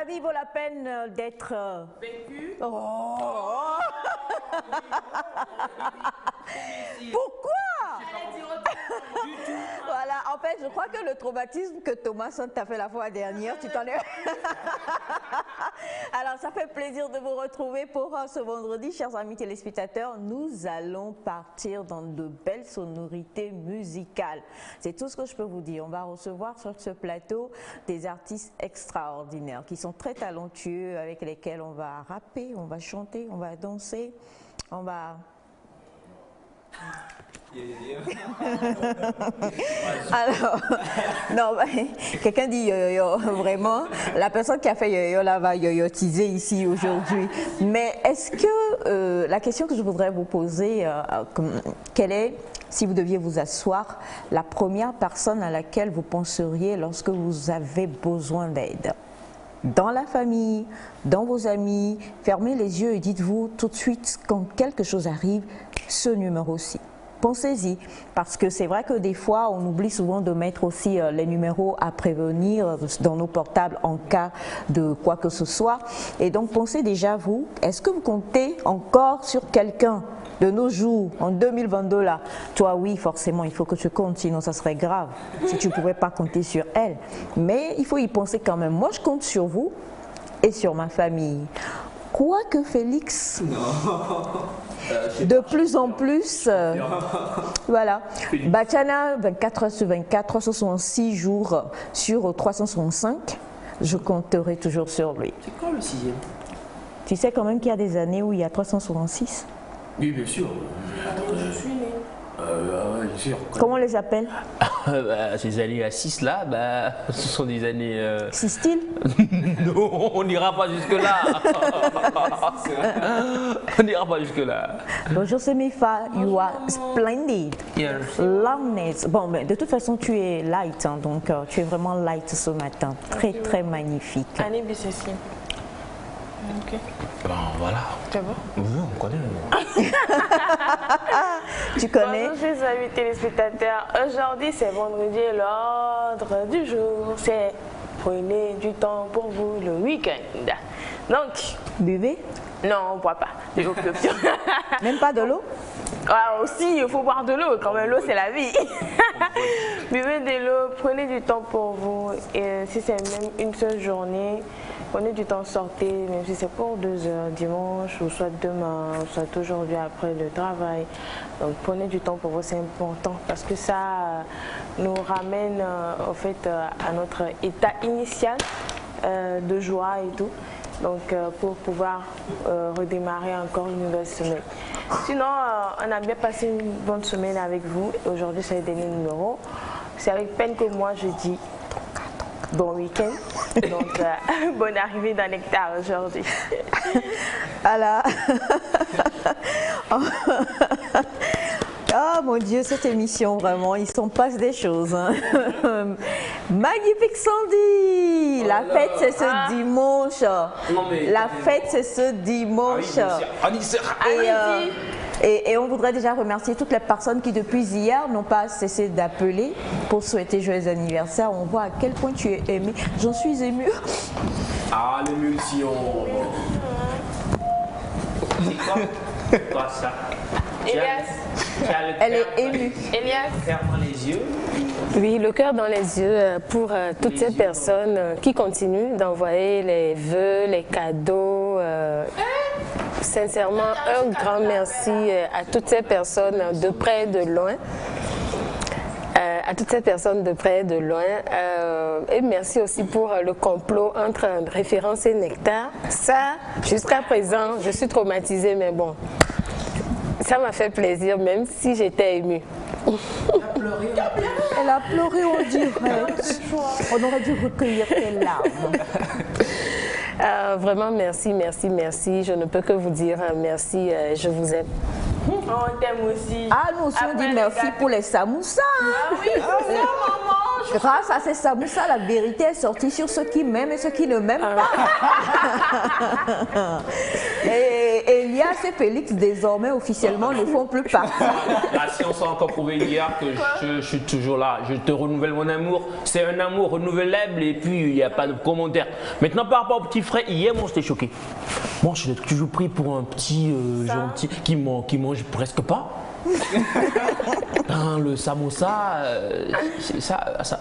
La vie vaut la peine d'être vécue. Oh. Pourquoi? Voilà, en fait, je crois que le traumatisme que Thomas t'a fait la fois dernière, tu t'en es... Alors, ça fait plaisir de vous retrouver pour ce vendredi, chers amis téléspectateurs. Nous allons partir dans de belles sonorités musicales. C'est tout ce que je peux vous dire. On va recevoir sur ce plateau des artistes extraordinaires qui sont très talentueux, avec lesquels on va rapper, on va chanter, on va danser, on va... Alors, non, quelqu'un dit yo-yo, vraiment, la personne qui a fait yo-yo là va yo-yotiser ici aujourd'hui. Mais est-ce que, la question que je voudrais vous poser, quelle est, si vous deviez vous asseoir, la première personne à laquelle vous penseriez lorsque vous avez besoin d'aide? Dans la famille, dans vos amis, fermez les yeux et dites-vous tout de suite, quand quelque chose arrive, ce numéro-ci. Pensez-y, parce que c'est vrai que des fois, on oublie souvent de mettre aussi les numéros à prévenir dans nos portables en cas de quoi que ce soit. Et donc, pensez déjà, vous, est-ce que vous comptez encore sur quelqu'un de nos jours, en 2022 là? Toi, oui, forcément, il faut que tu comptes, sinon ça serait grave si tu ne pouvais pas compter sur elle. Mais il faut y penser quand même. Moi, je compte sur vous et sur ma famille. Quoique Félix, de plus en plus, voilà, Bachana, 24 heures sur 24, 366 jours sur 365, je compterai toujours sur lui. C'est quoi le 6e? Tu sais quand même qu'il y a des années où il y a 366? Oui, bien sûr. Je suis né. Bien sûr. Comment on les appelle? Ces années à 6 là, ce sont des années... Sistile? Non, on n'ira pas jusque-là. On n'ira pas jusque-là. Bonjour Semifa, you are splendid. Yes. Loveness. Bon, mais de toute façon, tu es light, hein, donc tu es vraiment light ce matin. Très, très magnifique. Année bissexuelle. Ok. Bon, voilà. Tu vois? Oui, on connaît. Tu connais? Bonjour, chers amis téléspectateurs. Aujourd'hui, c'est vendredi et l'ordre du jour, c'est prenez du temps pour vous le week-end. Donc, Buvez? non, on ne boit pas. De l'eau pure. Même pas de l'eau? Ah, aussi, il faut boire de l'eau. Quand même, l'eau, c'est la vie. Buvez de l'eau, prenez du temps pour vous. Et si c'est même une seule journée, prenez du temps, sortez, même si c'est pour 2 heures, dimanche, ou soit demain, ou soit aujourd'hui après le travail. Donc prenez du temps pour vous, c'est important parce que ça nous ramène au fait à notre état initial de joie et tout. Donc pour pouvoir redémarrer encore une nouvelle semaine. Sinon, on a bien passé une bonne semaine avec vous. Aujourd'hui, c'est le dernier numéro. C'est avec peine que moi je dis bon week-end. Donc, bonne arrivée dans Nectar aujourd'hui. Voilà. Oh mon Dieu, cette émission, vraiment, il s'en passe des choses. Hein. Magnifique Sandy! La fête, c'est ce dimanche. La fête, c'est ce dimanche. Et on voudrait déjà remercier toutes les personnes qui, depuis hier, n'ont pas cessé d'appeler pour souhaiter joyeux anniversaire. On voit à quel point tu es aimée. J'en suis émue. Ah, l'émulsion. C'est quoi ça? Elias. Elle est émue. Elias. Ferme les yeux. Oui, le cœur dans les yeux pour toutes ces personnes qui continuent d'envoyer les vœux, les cadeaux. Sincèrement, un grand merci à toutes ces personnes de près et de loin. À toutes ces personnes de près et de loin. Et merci aussi pour le complot entre Référence et Nectar. Ça, jusqu'à présent, je suis traumatisée, mais bon, ça m'a fait plaisir, même si j'étais émue. Elle a pleuré en direct. On aurait dû recueillir tes larmes. Vraiment, merci, merci, merci. Je ne peux que vous dire merci, je vous aime. On t'aime aussi. Ah, nous aussi, on dit merci pour les samoussas. Ah oui, c'est ça, maman. Grâce à ces samoussas, la vérité est sortie sur ceux qui m'aiment et ceux qui ne m'aiment pas. Et Elias Elias et Félix, désormais, officiellement, ne font plus partie. La science a encore prouvé hier que je suis toujours là. Je te renouvelle mon amour. C'est un amour renouvelable et puis il n'y a pas de commentaire. Maintenant, par rapport au petit frère, hier, moi, j'étais choqué. Moi, je l'ai toujours pris pour un petit gentil qui mange presque pas. Le samosa,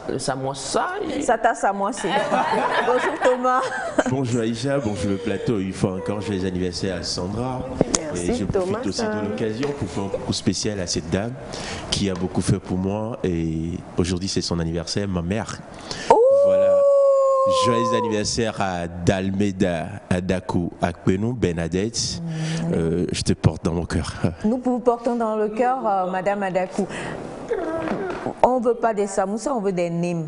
le samosa. Ça t'a samoissé. Bonjour Thomas. Bonjour Aïcha, bonjour le plateau. Une fois encore, joyeux anniversaire à Sandra. Merci, et je profite Thomas. aussi de l'occasion pour faire un coucou spécial à cette dame qui a beaucoup fait pour moi. Et aujourd'hui, c'est son anniversaire, ma mère. Voilà. Joyeux anniversaire à Dalmeda Adaku Akpenou Bernadette. Je te porte dans mon cœur. Nous vous portons dans le cœur, Madame Adakou. On ne veut pas des samoussas, on veut des nems.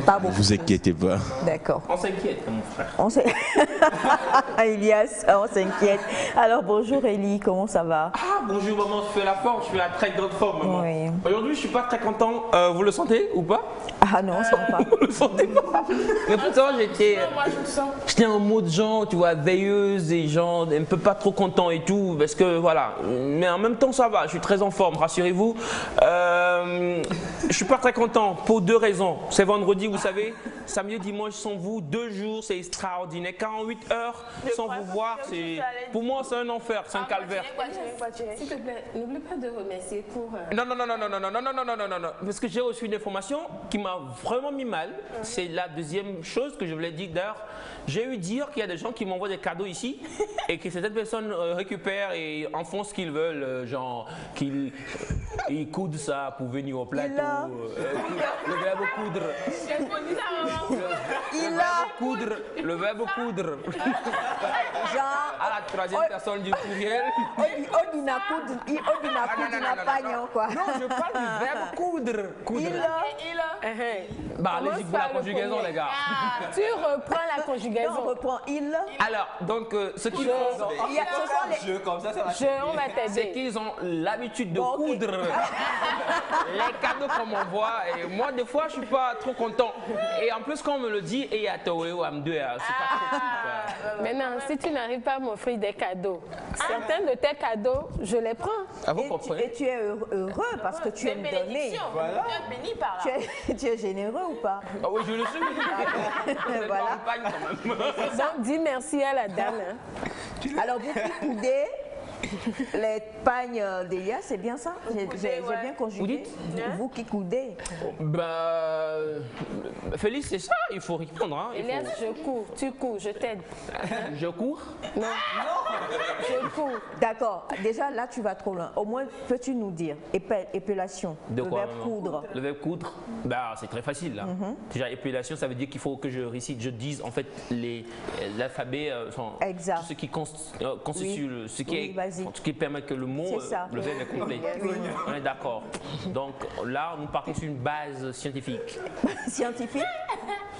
Pas Ne beaucoup. vous inquiétez pas. D'accord. On s'inquiète, mon frère. Elias, on s'inquiète. Alors bonjour Elie, comment ça va? Ah, bonjour maman, je fais la forme, je fais la très grande forme maman. Oui. Aujourd'hui, je suis pas très content. Vous le sentez ou pas? Ah non, on sent pas. Vous le sentez pas? Mais pourtant, j'étais en mode genre, tu vois, veilleuse et genre un peu pas trop content et tout, parce que voilà. Mais en même temps, ça va, je suis très en forme, rassurez-vous. Je suis pas très content pour deux raisons. C'est vendredi, vous savez, samedi, dimanche sans vous, 2 jours, c'est extraordinaire. 48 heures sans vous voir, c'est pour moi c'est un enfer, c'est un calvaire. S'il te plaît, n'oublie pas de remercier pour... Non, parce que j'ai reçu une information qui m'a vraiment mis mal. C'est la deuxième chose que je voulais dire. D'ailleurs, j'ai eu dire qu'il y a des gens qui m'envoient des cadeaux ici et que certaines personnes récupèrent et en font ce qu'ils veulent, genre qu'ils ils coudent ça pour venir au plateau. Le verbe coudre. Le verbe coudre. Genre, À la troisième personne du pluriel. quoi. Non, je parle du verbe coudre. Bah, allez-y pour la conjugaison, les gars. Tu reprends la On conjugaison. reprend il. Alors, donc, ce qu'ils font, Il y a- ce sont les- On va c'est t'aider. qu'ils ont l'habitude de Bon, ok. coudre les cadeaux qu'on m'envoie. Et moi, des fois, je suis pas trop content. Et en plus, quand on me le dit, et à Toé ou à Mdou, c'est pas trop. Maintenant, si tu n'arrives pas à m'offrir des cadeaux, certains de tes cadeaux, je les prends. Ah, vous Et comprenez? tu es heureux parce que tu aimes donner. Tu es généreux ou pas? Ah oui, je le suis. Voilà. Campagne, quand même. Donc, dis merci à la dame. Hein. Alors vous qui coudez les pagnes d'Elias, c'est bien ça? J'ai bien conjugué. Vous qui coudez. Bah, Félix, c'est ça, il faut répondre. Hein. Elias, je cours, tu cours, je t'aide. Je cours. Non. Je cours. D'accord. Déjà là tu vas trop loin. Au moins peux-tu nous dire épellation, De le quoi, verbe maman? coudre. Le verbe coudre, bah, c'est très facile là. Déjà, épellation, ça veut dire qu'il faut que je récite, je dise en fait l'alphabet, Exact. tout ce qui constitue, ce qui Oui, est, vas-y. ce qui permet que le mot, C'est ça. le verbe est complet. Oui. On est d'accord. Donc là, nous partons sur une base scientifique. Scientifique.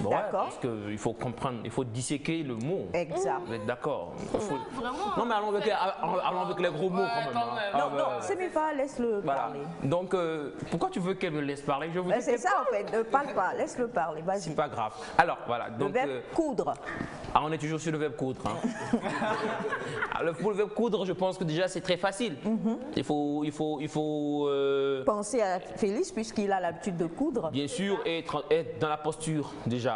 Bon, ouais, D'accord. parce qu'il faut comprendre, il faut disséquer le mot. Exact. Vous êtes d'accord? Non, mais allons avec les gros mots quand même. Hein. Non, c'est mieux pas, laisse-le Voilà. parler. Donc, pourquoi tu veux qu'elle me laisse parler? Je vous dis C'est que ça en fait, ne parle pas, laisse-le parler, vas-y. c'est pas grave. Alors, voilà. Le Donc, verbe coudre. on est toujours sur le verbe coudre. Hein. Alors, pour le verbe coudre, je pense que déjà c'est très facile. Il faut Pensez à Félix puisqu'il a l'habitude de coudre. bien sûr être dans la posture déjà.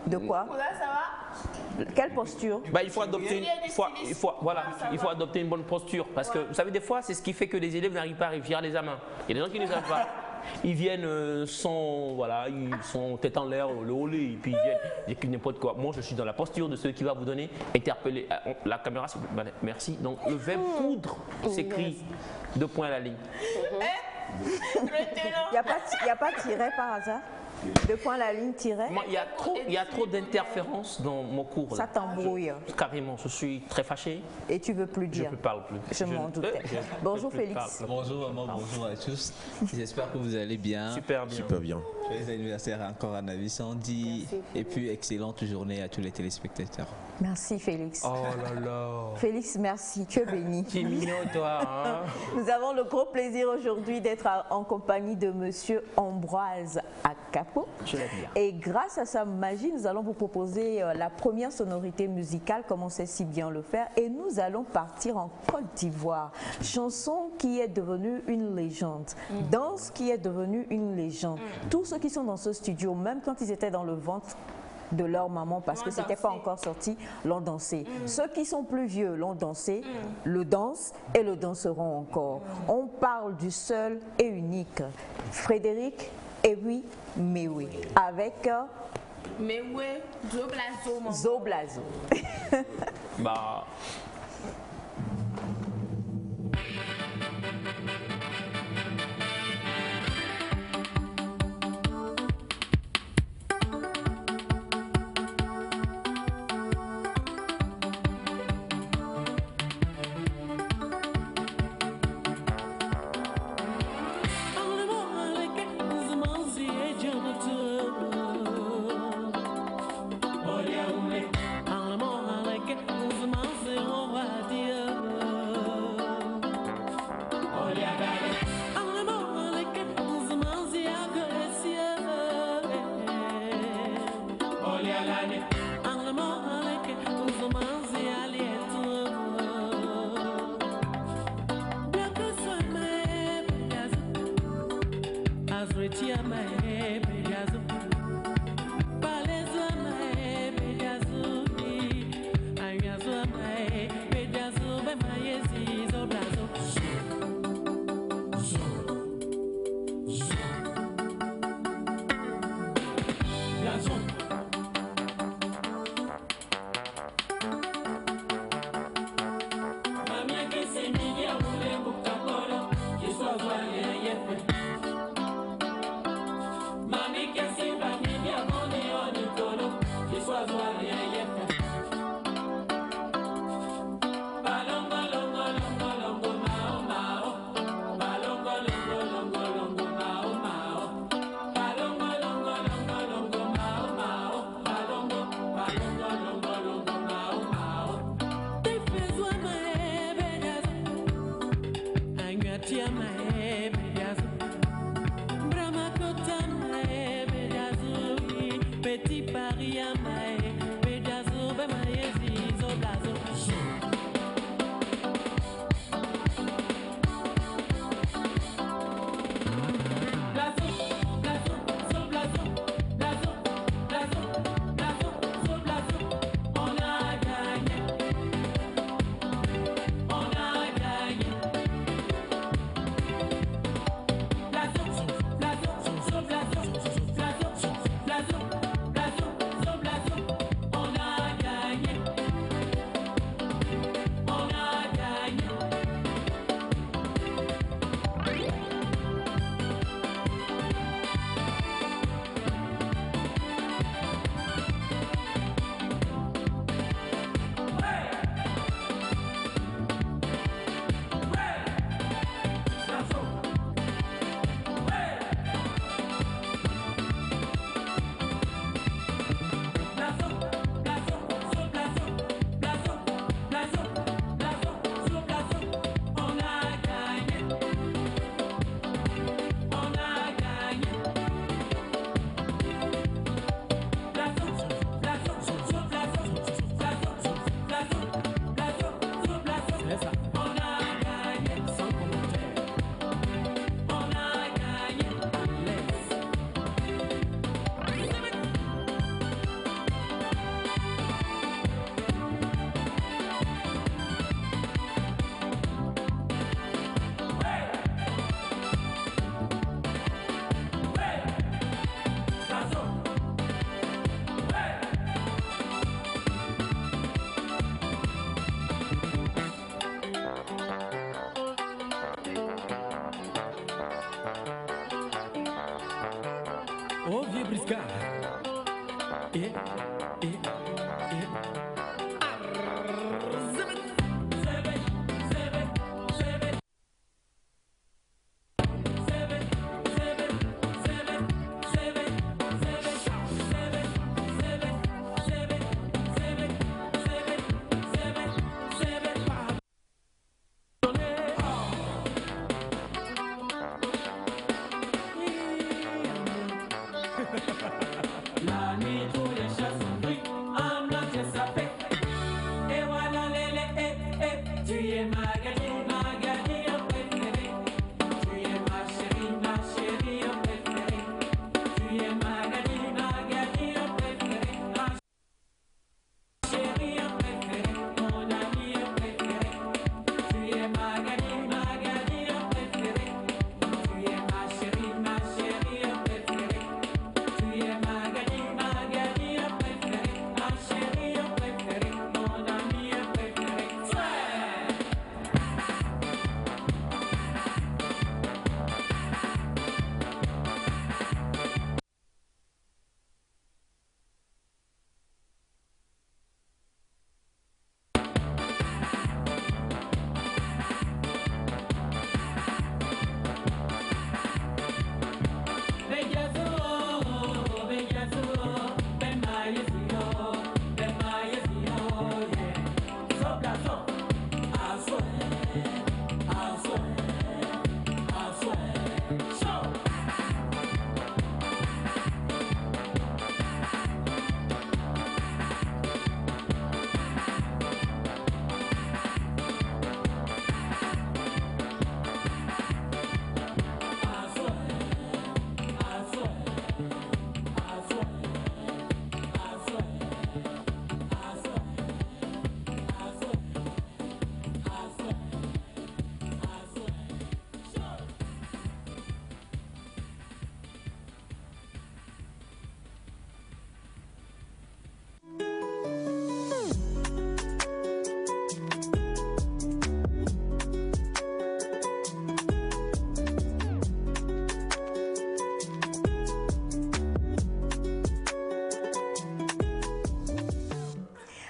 De quoi? Quelle posture? Bah, il faut adopter il faut adopter une bonne posture parce que vous savez des fois c'est ce qui fait que les élèves n'arrivent pas à réussir les examens. Il y a des gens qui ne savent pas. Ils viennent sans, voilà, ils sont tête en l'air, le haut et puis ils viennent dire n'importe quoi. Moi, je suis dans la posture de celui qui va vous donner, interpeller la caméra. Merci. Donc, le verbe coudre s'écrit 2 points à la ligne. Il n'y a pas tiret par hasard? 2 points la ligne tiret? Moi, il y a trop d'interférences dans mon cours. Ça là. t'embrouille. Carrément, je suis très fâché. Et tu veux plus Je dire? ne parle plus. Je m'en doutais. Bonjour je peux Félix. parler. Bonjour maman, bonjour à tous. J'espère que vous allez bien. Super bien. Super bien. Joyeux anniversaire encore à Navi Sandy. Merci, et puis excellente journée à tous les téléspectateurs. Merci Félix. Oh là là. Félix, merci, tu es béni. Tu es mignon toi. Hein? Nous avons le gros plaisir aujourd'hui d'être en compagnie de Monsieur Ambroise Akapo. Je l'admire. Et grâce à sa magie, nous allons vous proposer la première sonorité musicale, comme on sait si bien le faire. Et nous allons partir en Côte d'Ivoire. Chanson qui est devenue une légende. Danse qui est devenue une légende. Tous ceux qui sont dans ce studio, même quand ils étaient dans le ventre de leur maman parce que c'était pas encore sorti, l'ont dansé. Ceux qui sont plus vieux l'ont dansé, le dansent et le danseront encore. On parle du seul et unique Frédéric Ewi Mewe avec Mewe, Zoblazo, maman. Zoblazo. Bah.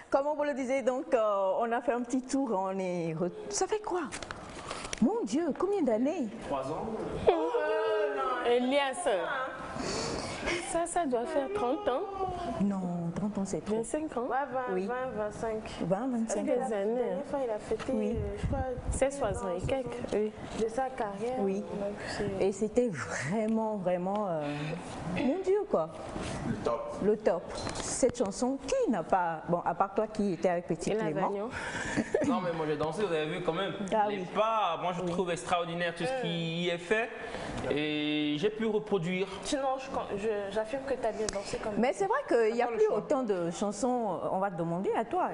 Comme on vous le disait, donc, on a fait un petit tour, on est... Ça fait quoi? Mon Dieu, combien d'années? 3 ans. Elias, ça doit faire 30 ans, Non, 30 ans, c'est trop. 25 ans. Ouais, 20, Oui. 20, 25. 20, 25 Des ans. La années. dernière fois, il a fêté, Oui. je crois, C'est 60 et quelques. Oui. de sa carrière. Oui. Donc, c'est- Et c'était vraiment, vraiment, mon Dieu, quoi. Le top. Le top. Cette chanson, qui n'a pas, bon, à part toi qui étais avec Petit Et la Clément. Vagnon. Non, mais moi j'ai dansé, vous avez vu quand même. Ah Les oui. pas, moi je trouve extraordinaire tout ce qui y est fait. Et j'ai pu reproduire. Sinon, j'affirme que tu as bien dansé comme Mais c'est vrai qu'il n'y a plus autant de chansons, on va te demander à toi.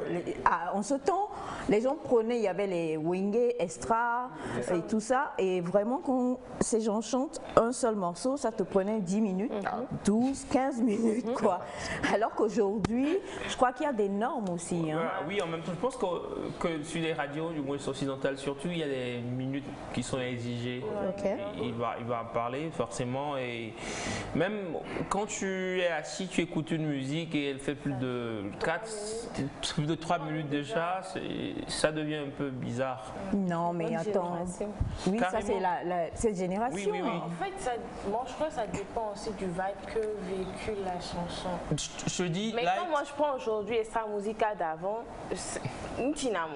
En ce temps, les gens prenaient, il y avait les Wingé, Extra et tout ça. Et vraiment, quand ces gens chantent un seul morceau, ça te prenait 10 minutes, 12, 15 minutes, quoi. Alors qu'aujourd'hui, je crois qu'il y a des normes aussi. Hein. Oui, en même temps, je pense que sur les radios, du moins occidentales surtout, il y a des minutes qui sont exigées. Ok. Il va en parler forcément. Et même quand tu es assis, tu écoutes une musique et elle fait plus de 3 minutes déjà, ça devient un peu bizarre. Non, mais attends. Génération. Oui, ça Carrément. c'est cette génération. Oui, oui, oui. hein. En fait, moi, je crois que ça dépend aussi du vibe que véhicule la chanson. Je te dis, Mais là, quand moi je prends aujourd'hui Extra Musica d'avant, une tinamo.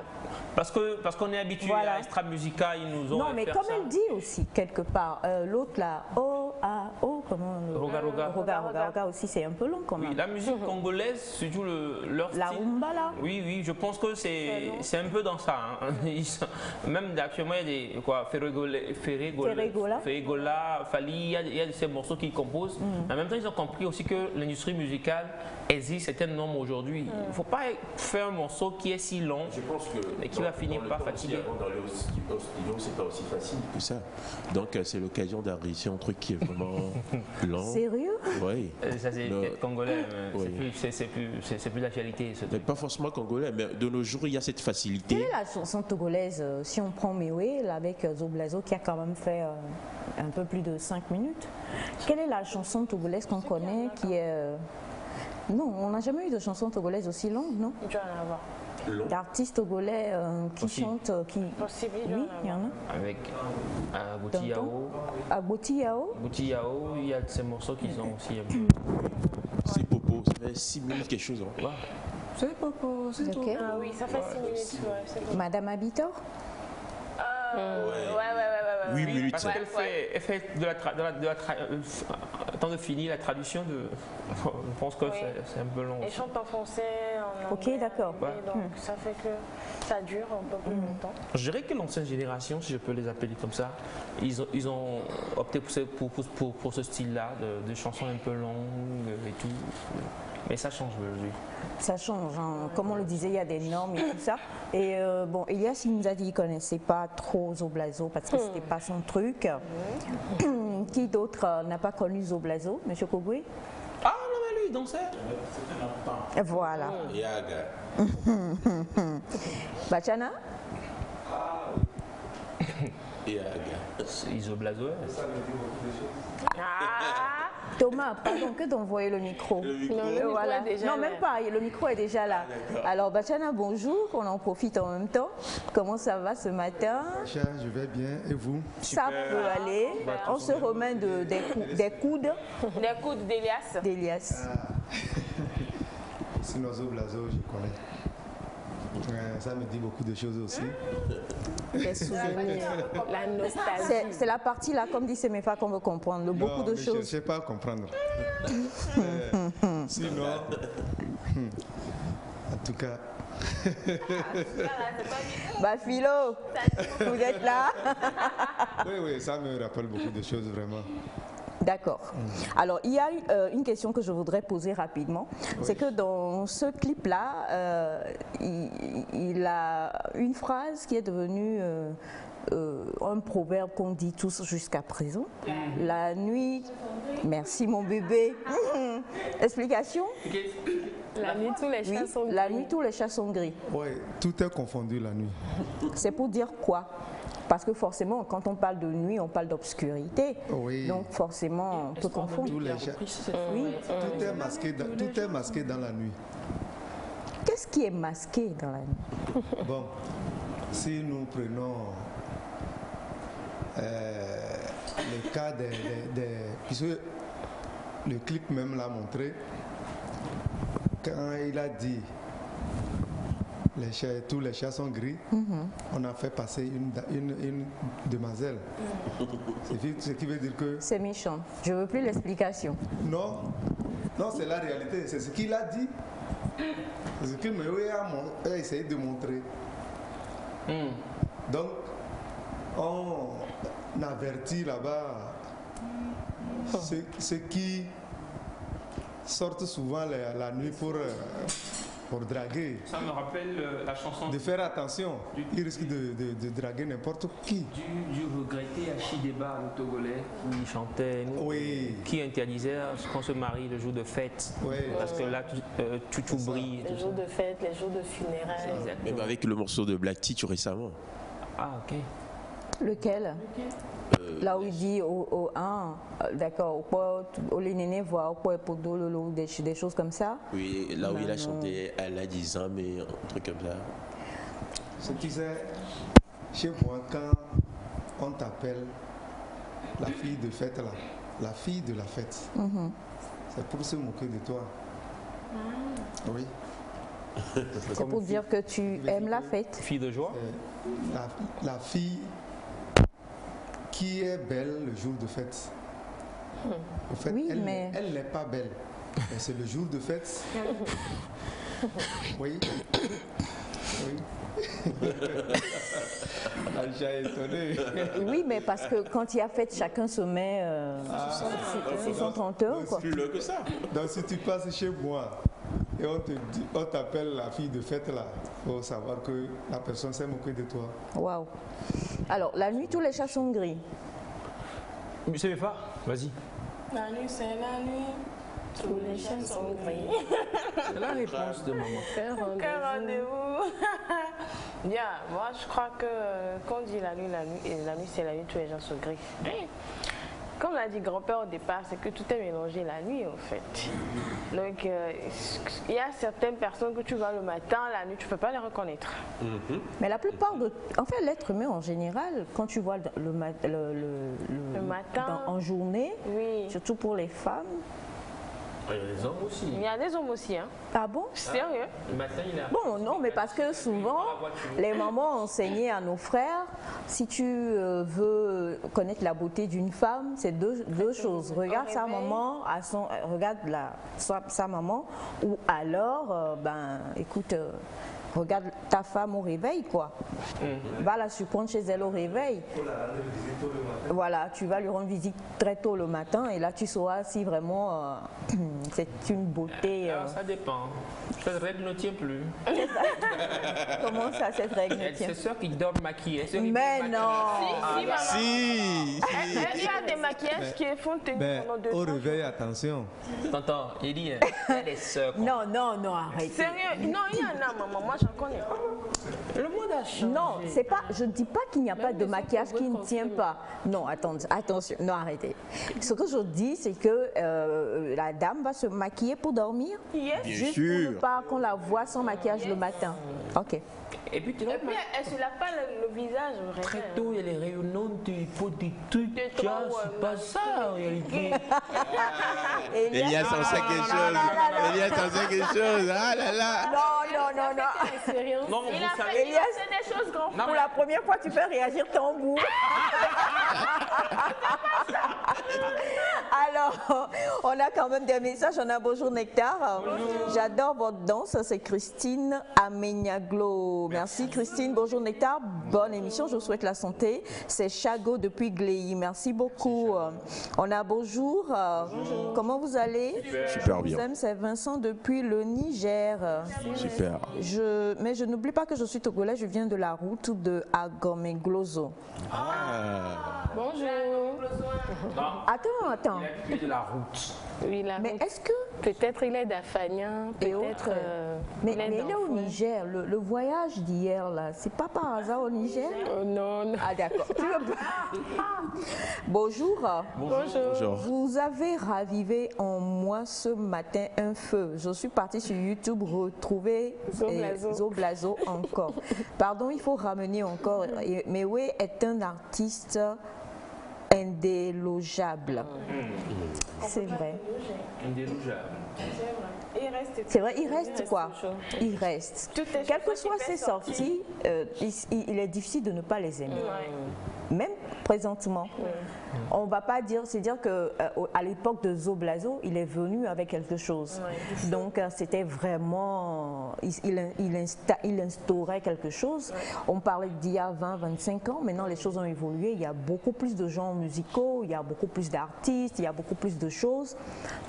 parce qu'on est habitué Voilà. à Extra Musica, ils nous ont Non, mais fait comme ça. elle dit aussi, quelque part, l'autre là, comment Roga, roga. Roga aussi, c'est un peu long quand même. Oui, la musique congolaise, surtout leur La style. rumba là. Oui, oui, je pense que c'est un peu dans ça. Hein. Même actuellement, il y a des quoi, Ferregola, Fali, il y a ces morceaux qu'ils composent. En même temps, ils ont compris aussi que l'industrie musicale existe certaines normes aujourd'hui. Il ne faut pas faire un morceau qui est si long Je pense que et qui va finir par fatiguer. Dans le studio, c'est pas aussi facile que ça. Donc c'est l'occasion d'enregistrer un truc qui est vraiment lent. Sérieux? Oui. Ça, c'est Le- congolais, mais Oui. c'est plus d'actualité. ce Mais truc. pas forcément congolais, mais de nos jours, il y a cette Quelle facilité. est la chanson togolaise, si on prend Mewe, là, avec Zoblazo, qui a quand même fait un peu plus de 5 minutes? Quelle est la chanson togolaise qu'on connaît qui est... Non, on n'a jamais eu de chanson togolaise aussi longue, non? Il doit en avoir. D'artistes togolais qui Aussi. chantent, qui... Possible, il doit Oui, en il y en avoir. a. Avec Agouti Yao. Agouti Yao. Agouti Yao, il y a ces morceaux qui sont aussi un peu. C'est Popo, ça fait 6 minutes quelque chose. Hein. C'est Popo, c'est Ok. Ah oui, ça fait 6 minutes. Ouais, c'est bon. Madame Habitor. Ouais. 8 minutes. Parce ça. qu'elle fait temps de finir la traduction de. Je pense que Oui. c'est un peu long. Elle chante en français, en Ok, d'accord. Et donc, ça fait que ça dure un peu plus longtemps. Je dirais que l'ancienne génération, si je peux les appeler comme ça, ils ont opté pour ce style-là, de chansons un peu longues et tout. Mais ça change aujourd'hui. Ça change, hein. Comme on le disait, il y a des normes et tout ça. Et bon, Elias, il nous a dit qu'il ne connaissait pas trop Zoblazo parce que c'était pas son truc. Qui d'autre n'a pas connu Zoblazo, Monsieur Kogwe? Ah non, mais lui, il dansait. Voilà. Yaga. Bachana? Yaga. Isoblazo. Thomas, pardon, que d'envoyer le micro. Non, le micro Voilà. est déjà Non, là. même pas, le micro est déjà là. Alors, Bachana, bonjour, on en profite en même temps. Comment ça va ce matin? Cher, je vais bien, et vous? Ça peut aller. On se remet des coudes Les coudes d'Elias. d'Elias. Sinon, Zoblazo, je connais. Ça me dit beaucoup de choses aussi. Les souvenirs, la nostalgie. C'est la partie là, comme dit Semefa, qu'on veut comprendre. Beaucoup de ne choses. cherchez pas à comprendre. Sinon, en tout cas, Bah, Philo, vous êtes là? oui, ça me rappelle beaucoup de choses vraiment. D'accord. Alors, il y a une question que je voudrais poser rapidement. C'est que dans ce clip-là, il a une phrase qui est devenue un proverbe qu'on dit tous jusqu'à présent. La nuit... Merci mon bébé. Explication? La nuit, tous les chats sont La nuit, tous les chats sont gris. Oui, tout est confondu la nuit. C'est pour dire quoi? Parce que forcément, quand on parle de nuit, on parle d'obscurité. Oui. Donc forcément, on peut confondre. Tous les chats- Oui. tout est masqué dans la nuit. Qu'est-ce qui est masqué dans la nuit? Bon, si nous prenons le cas puisque le clip même l'a montré, quand il a dit tous les chats sont gris, on a fait passer une demoiselle. Ce qui veut dire que C'est méchant. Je veux plus l'explication. non, c'est la réalité, c'est ce qu'il a dit. C'est ce que Mewe a essayé de montrer. Donc, on avertit là-bas ceux qui sortent souvent la nuit pour draguer, Ça me rappelle la chanson de faire attention. Ils risquent de draguer n'importe qui. du regretté Achideba, le Togolais, qui chantait, Oui. qui interdisait qu'on se marie le jour de fête. Oui. Parce que là, tout brille. les jours de fête, les jours de funérailles. Même avec le morceau de Black Tea tout récemment. Ah, ok. Lequel? Là où il dit d'accord, au néné voit au podo lolo, des choses comme ça. Oui, là où il a chanté Elle a 10 ans, mais un truc comme ça. Ce qui c'est, chez moi, quand on t'appelle la fille de fête là, la fille de la fête, c'est pour se moquer de toi. Oui. C'est pour dire que tu aimes la fête. Fille de joie. La fille qui est belle le jour de fête. En fait, Oui, mais- elle n'est pas belle. Mais c'est le jour de fête. Oui. Oui. J'ai étonné. Oui, mais parce que quand il y a fête, chacun se met sur son 30 heures, quoi. Plus loin que ça. Donc si tu passes chez moi et on t'appelle la fille de fête là, il faut savoir que la personne s'est moquée de toi. Waouh. Alors, la nuit, tous les chats sont gris. C'est mes pas. Vas-y. La nuit, c'est la nuit. Tous les chats sont gris. C'est la réponse de maman. Quel rendez-vous. Quel rendez-vous. Bien, moi je crois que quand on dit la nuit, c'est la nuit, tous les gens sont gris. Comme l'a dit grand-père au départ, c'est que tout est mélangé la nuit en fait. Donc il y a certaines personnes que tu vois le matin, la nuit, tu ne peux pas les reconnaître. Mais la plupart de... En fait, l'être humain en général, quand tu vois le matin, en journée, oui. surtout pour les femmes, Il y a des hommes aussi. Il y a des hommes aussi, hein. Ah bon? Sérieux? Le matin, il est à... Bon, non, mais parce que souvent, les mamans enseignaient à nos frères, si tu veux connaître la beauté d'une femme, c'est deux choses. Regarde sa maman, regarde sa maman, ou alors, écoute, regarde ta femme au réveil, quoi. Va la surprendre chez elle au réveil. Voilà, tu vas lui rendre visite très tôt le matin et là tu sauras si vraiment c'est une beauté. Alors, ça dépend. Cette règle ne tient plus. Comment ça, cette règle ne tient? C'est ceux qui dorment maquillés. Mais non! Si, maman. Si. Il y a des maquillages qui font tenir pendant 2 Au jours. réveil, attention. T'entends, il dit, les sœurs. Non, arrête. Sérieux? Non, il y en a, maman. Moi, j'en connais. Le monde a changé. Non, c'est pas. Je ne dis pas qu'il n'y a pas de maquillage qui ne tient pas. Non, attention, non, arrêtez. Ce que je dis, c'est que la dame va se maquiller pour dormir, Yes. juste sûr. pour ne pas qu'on la voit sans maquillage le matin. Ok. Et puis, tu Et puis, elle se lave pas le visage, vraiment. très tôt, il y a les rayonnantes, il faut des trucs. Des Tu vois, trop, c'est pas ça en réalité. Elias en sait quelque chose. Elias en sait quelque chose. Ah là là. Non. Non, Il vous a fait savez. des choses grand. Non, Pour la première fois, tu fais réagir tambour. Alors, on a quand même des messages. On a bonjour Nectar. J'adore votre danse. C'est Christine Amenyaglo. Merci Christine. Bonjour Nectar. Bonne émission. Je vous souhaite la santé. C'est Chago depuis Gléy. Merci beaucoup. On a bonjour. Comment vous allez? Super Je vous bien. aime. C'est Vincent depuis le Niger. Super. Mais je n'oublie pas que je suis togolais, je viens de la route de Agomegloso. Bonjour. Attends. Il a de la route. Oui, la Mais route. est-ce que... Peut-être il est d'Afagnan, Et peut-être autres. Mais il est au d'Enfant. Niger. Le voyage d'hier, là, c'est pas par hasard au Niger? Oh non, non. Ah d'accord. Tu veux pas? Bonjour. Bonjour. Vous avez ravivé en moi ce matin un feu. Je suis partie sur YouTube retrouver Zoblazo. Zoblazo encore. Pardon, il faut ramener encore. Mewe est un artiste indélogeable. C'est vrai. Indélogeable. Il reste. C'est vrai, il reste quoi? Il reste. Tout est Quelles que chaque fois soient qu'il ses fait sortie. sorties, il est difficile de ne pas les aimer. Ouais. Même présentement. On va pas dire, c'est dire que à l'époque de Zoblazo, il est venu avec quelque chose. Donc c'était vraiment, il instaurait quelque chose. On parlait d'il y a 20, 25 ans. Maintenant les choses ont évolué. Il y a beaucoup plus de genres musicaux, il y a beaucoup plus d'artistes, il y a beaucoup plus de choses.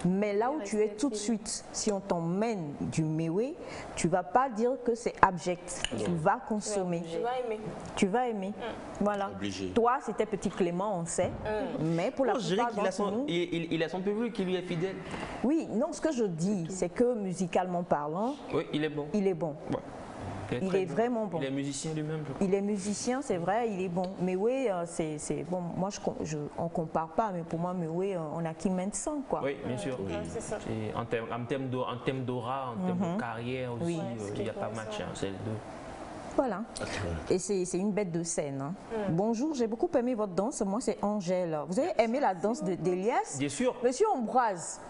Mais là où tu es tout de suite, si on t'emmène du Mewe, tu vas pas dire que c'est abject. Tu vas consommer. Tu vas aimer. Tu vas aimer. Voilà. Obligé. Toi, c'était Petit Clément, on sait. Mais pour la Je dirais plupart qu'il a d'entre nous, il a son public qui lui est fidèle. oui, non, ce que je dis, c'est que musicalement parlant, Oui, il est bon. il est bon. Ouais. Il très est vraiment bon. Il est musicien lui-même, je crois. Il est musicien, c'est vrai, il est bon. Mais oui, c'est bon. Moi, on compare pas, mais pour moi, mais oui, on a qui mène sang, quoi. Oui, bien sûr. C'est ça. Et en termes d'aura, en termes de carrière aussi, il n'y a pas match. Hein, c'est les deux. Voilà. Et c'est une bête de scène. Hein. Bonjour, j'ai beaucoup aimé votre danse. Moi, c'est Angèle. Vous avez aimé la danse d'Elias? Bien sûr. Monsieur Ambroise,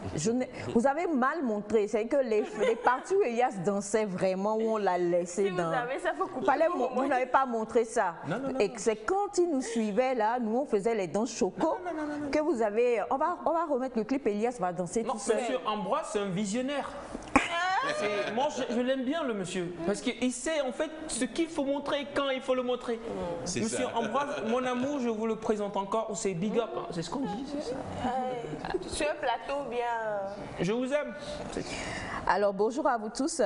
vous avez mal montré. C'est que les parties où Elias dansait vraiment, où on l'a laissé Si vous dans... avez ça, faut couper. Vous n'avez pas montré ça. Non, non, non, Et que c'est quand il nous suivait là, nous on faisait les danses choco, que vous avez... On va remettre le clip, Elias va danser Non, tout seul. monsieur Ambroise, c'est un visionnaire. Moi, je l'aime bien, le monsieur. Parce qu'il sait, en fait, ce qu'il faut montrer, quand il faut le montrer. C'est Monsieur ça. Ambroise, mon amour, je vous le présente encore. C'est big up. Hein. C'est ce qu'on dit, c'est ça. Sur un plateau bien. Je vous aime. Alors bonjour à vous tous.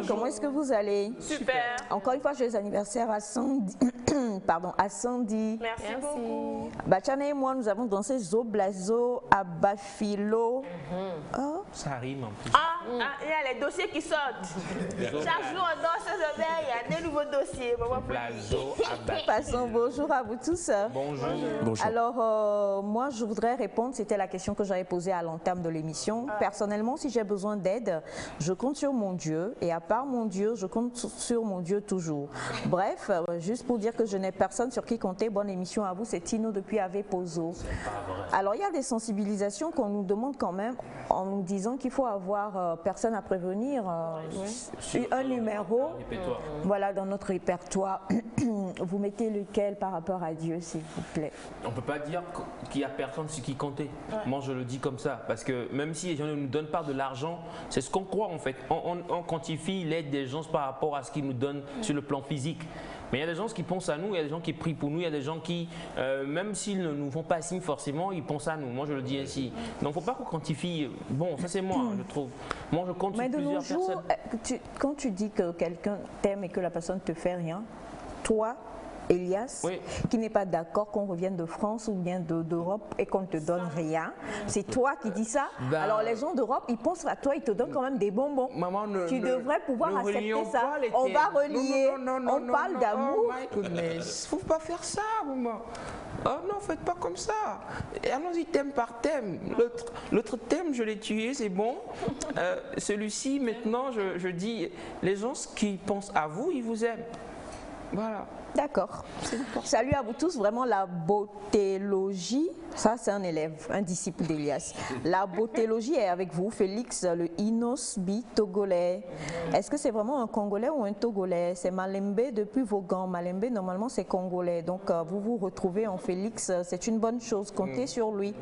Comment est-ce que vous allez? Super. Encore une fois, joyeux anniversaire à Sandy. Pardon, à Sandy. Merci beaucoup. Bachana et moi, nous avons dansé Zoblazo à Bafilo. Oh. Ça rime en plus. Il y a les dossiers qui sortent. Chaque jour, on danse ce soir, il y a des nouveaux dossiers. Blazo, abat. Passons, bonjour à vous tous. Bonjour. Bonjour. Alors, moi, je voudrais répondre, c'était la question que j'avais posée à l'entame de l'émission. Personnellement, si j'ai besoin d'aide, je compte sur mon Dieu. Et à part mon Dieu, je compte sur mon Dieu toujours. Bref, juste pour dire que je n'ai n'ai personne sur qui compter. Bonne émission à vous, c'est Tino depuis Ave Pozo. Alors il y a des sensibilisations qu'on nous demande quand même en nous disant qu'il faut avoir personne à prévenir, un numéro, voilà, dans notre répertoire. Vous mettez lequel par rapport à Dieu, s'il vous plaît? On ne peut pas dire qu'il n'y a personne sur qui compter. Moi, je le dis comme ça. Parce que même si les gens ne nous donnent pas de l'argent, c'est ce qu'on croit en fait. On quantifie l'aide des gens par rapport à ce qu'ils nous donnent sur le plan physique. Mais il y a des gens qui pensent à nous, il y a des gens qui prient pour nous, il y a des gens qui, même s'ils ne nous font pas signe forcément, ils pensent à nous. Moi, je le dis ainsi. Donc, il ne faut pas qu'on quantifie. Bon, ça c'est moi, je trouve. Moi, je compte sur plusieurs personnes. Quand tu dis que quelqu'un t'aime et que la personne ne te fait rien, toi, Elias, qui n'est pas d'accord qu'on revienne de France ou bien d'Europe et qu'on ne te donne rien. C'est toi qui dis ça. Alors les gens d'Europe, ils pensent à toi, ils te donnent quand même des bonbons. Maman, tu devrais pouvoir accepter ça. On va relier, on parle d'amour. Il ne faut pas faire ça, maman. Oh non, faites pas comme ça. Allons-y thème par thème. L'autre thème, je l'ai tué, c'est bon. Celui-ci, maintenant, je dis, les gens qui pensent à vous, ils vous aiment. Voilà. D'accord. Salut à vous tous. Vraiment, la beautélogie, ça c'est un élève, un disciple d'Elias. La beautélogie est avec vous, Félix, le Inosbi togolais. Est-ce que c'est vraiment un Congolais ou un Togolais? C'est Malembe depuis Vaughan. Malembe, normalement, c'est Congolais. Donc, vous vous retrouvez en Félix. C'est une bonne chose. Comptez sur lui.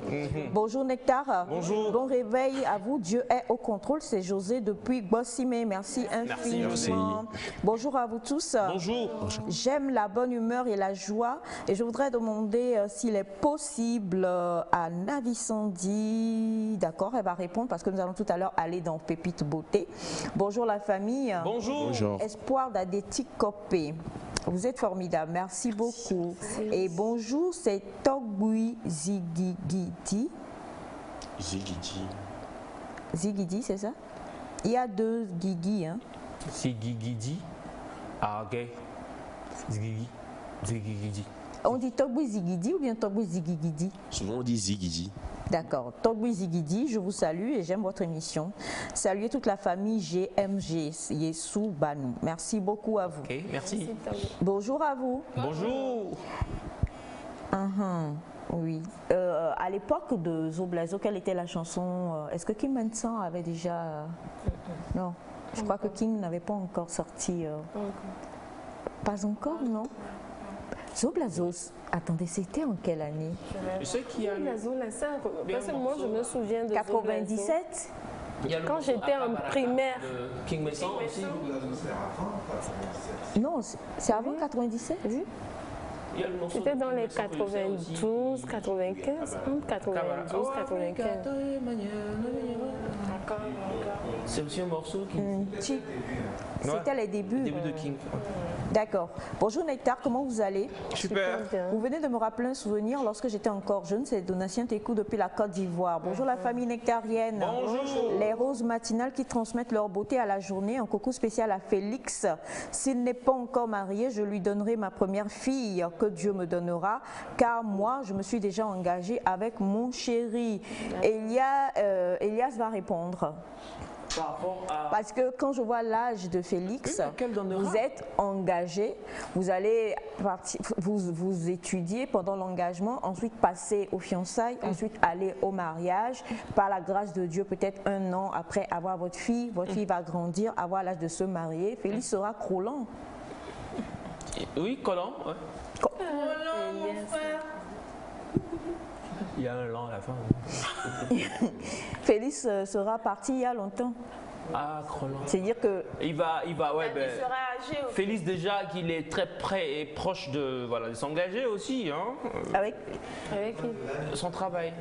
Bonjour, Nectar. Bonjour. Bon réveil à vous. Dieu est au contrôle. C'est José depuis Bossime. Merci infiniment. Merci. Bonjour à vous tous. Bonjour. J'aime la bonne humeur et la joie et je voudrais demander s'il est possible à Navi Sandy. D'accord, elle va répondre parce que nous allons tout à l'heure aller dans Pépite Beauté. Bonjour la famille. Bonjour. Bonjour. Espoir d'Adeti Copé. Vous êtes formidable, merci beaucoup. Et bonjour, c'est Togui Zigigidi. Zigidi, c'est ça? Il y a deux Guigui, hein? Zigigidi. Ah, ok. Zigigidi. On dit Togui Zigidi ou bien Togui Zigigidi? Souvent on dit Zigidi. D'accord. Togui Zigidi, je vous salue et j'aime votre émission. Saluez toute la famille GMG, Yessou Banou. Merci beaucoup à vous. Ok, merci. Bonjour à vous. Bonjour. Oui. À l'époque de Zoblazo, quelle était la chanson? Est-ce que Kim Manson avait déjà... Non. Je crois que King n'avait pas encore sorti... Pas encore, non? Zoblazos, attendez, c'était en quelle année? Je sais qu'il y a... Parce que moi, je me souviens de 97? Quand j'étais en primaire. King Messon aussi. Non, c'est avant 97? Oui. C'était dans les 92, 95, entre 92, 95. C'est aussi un morceau qui... C'était les débuts. Les débuts de King. D'accord. Bonjour Nectar, comment vous allez? Super. Vous venez de me rappeler un souvenir lorsque j'étais encore jeune, c'est Donatien Tékou depuis la Côte d'Ivoire. Bonjour la famille nectarienne. Bonjour. Les roses matinales qui transmettent leur beauté à la journée. Un coucou spécial à Félix. S'il n'est pas encore marié, je lui donnerai ma première fille que Dieu me donnera, car moi, je me suis déjà engagée avec mon chéri. Elias va répondre. Par rapport à... Parce que quand je vois l'âge de Félix, vous êtes engagé, vous allez partir, vous étudier pendant l'engagement, ensuite passer aux fiançailles, ensuite aller au mariage. Par la grâce de Dieu, peut-être un an après avoir votre fille va grandir, avoir l'âge de se marier. Félix sera croulant. Oui, collant. Ouais. Collant, mon frère. Il y a un an à la fin. Félix sera parti il y a longtemps. Ah, Crolant. C'est-à-dire que... Il va ouais, il sera âgé. Félix déjà qu'il est très près et proche de s'engager aussi. Hein, avec son travail.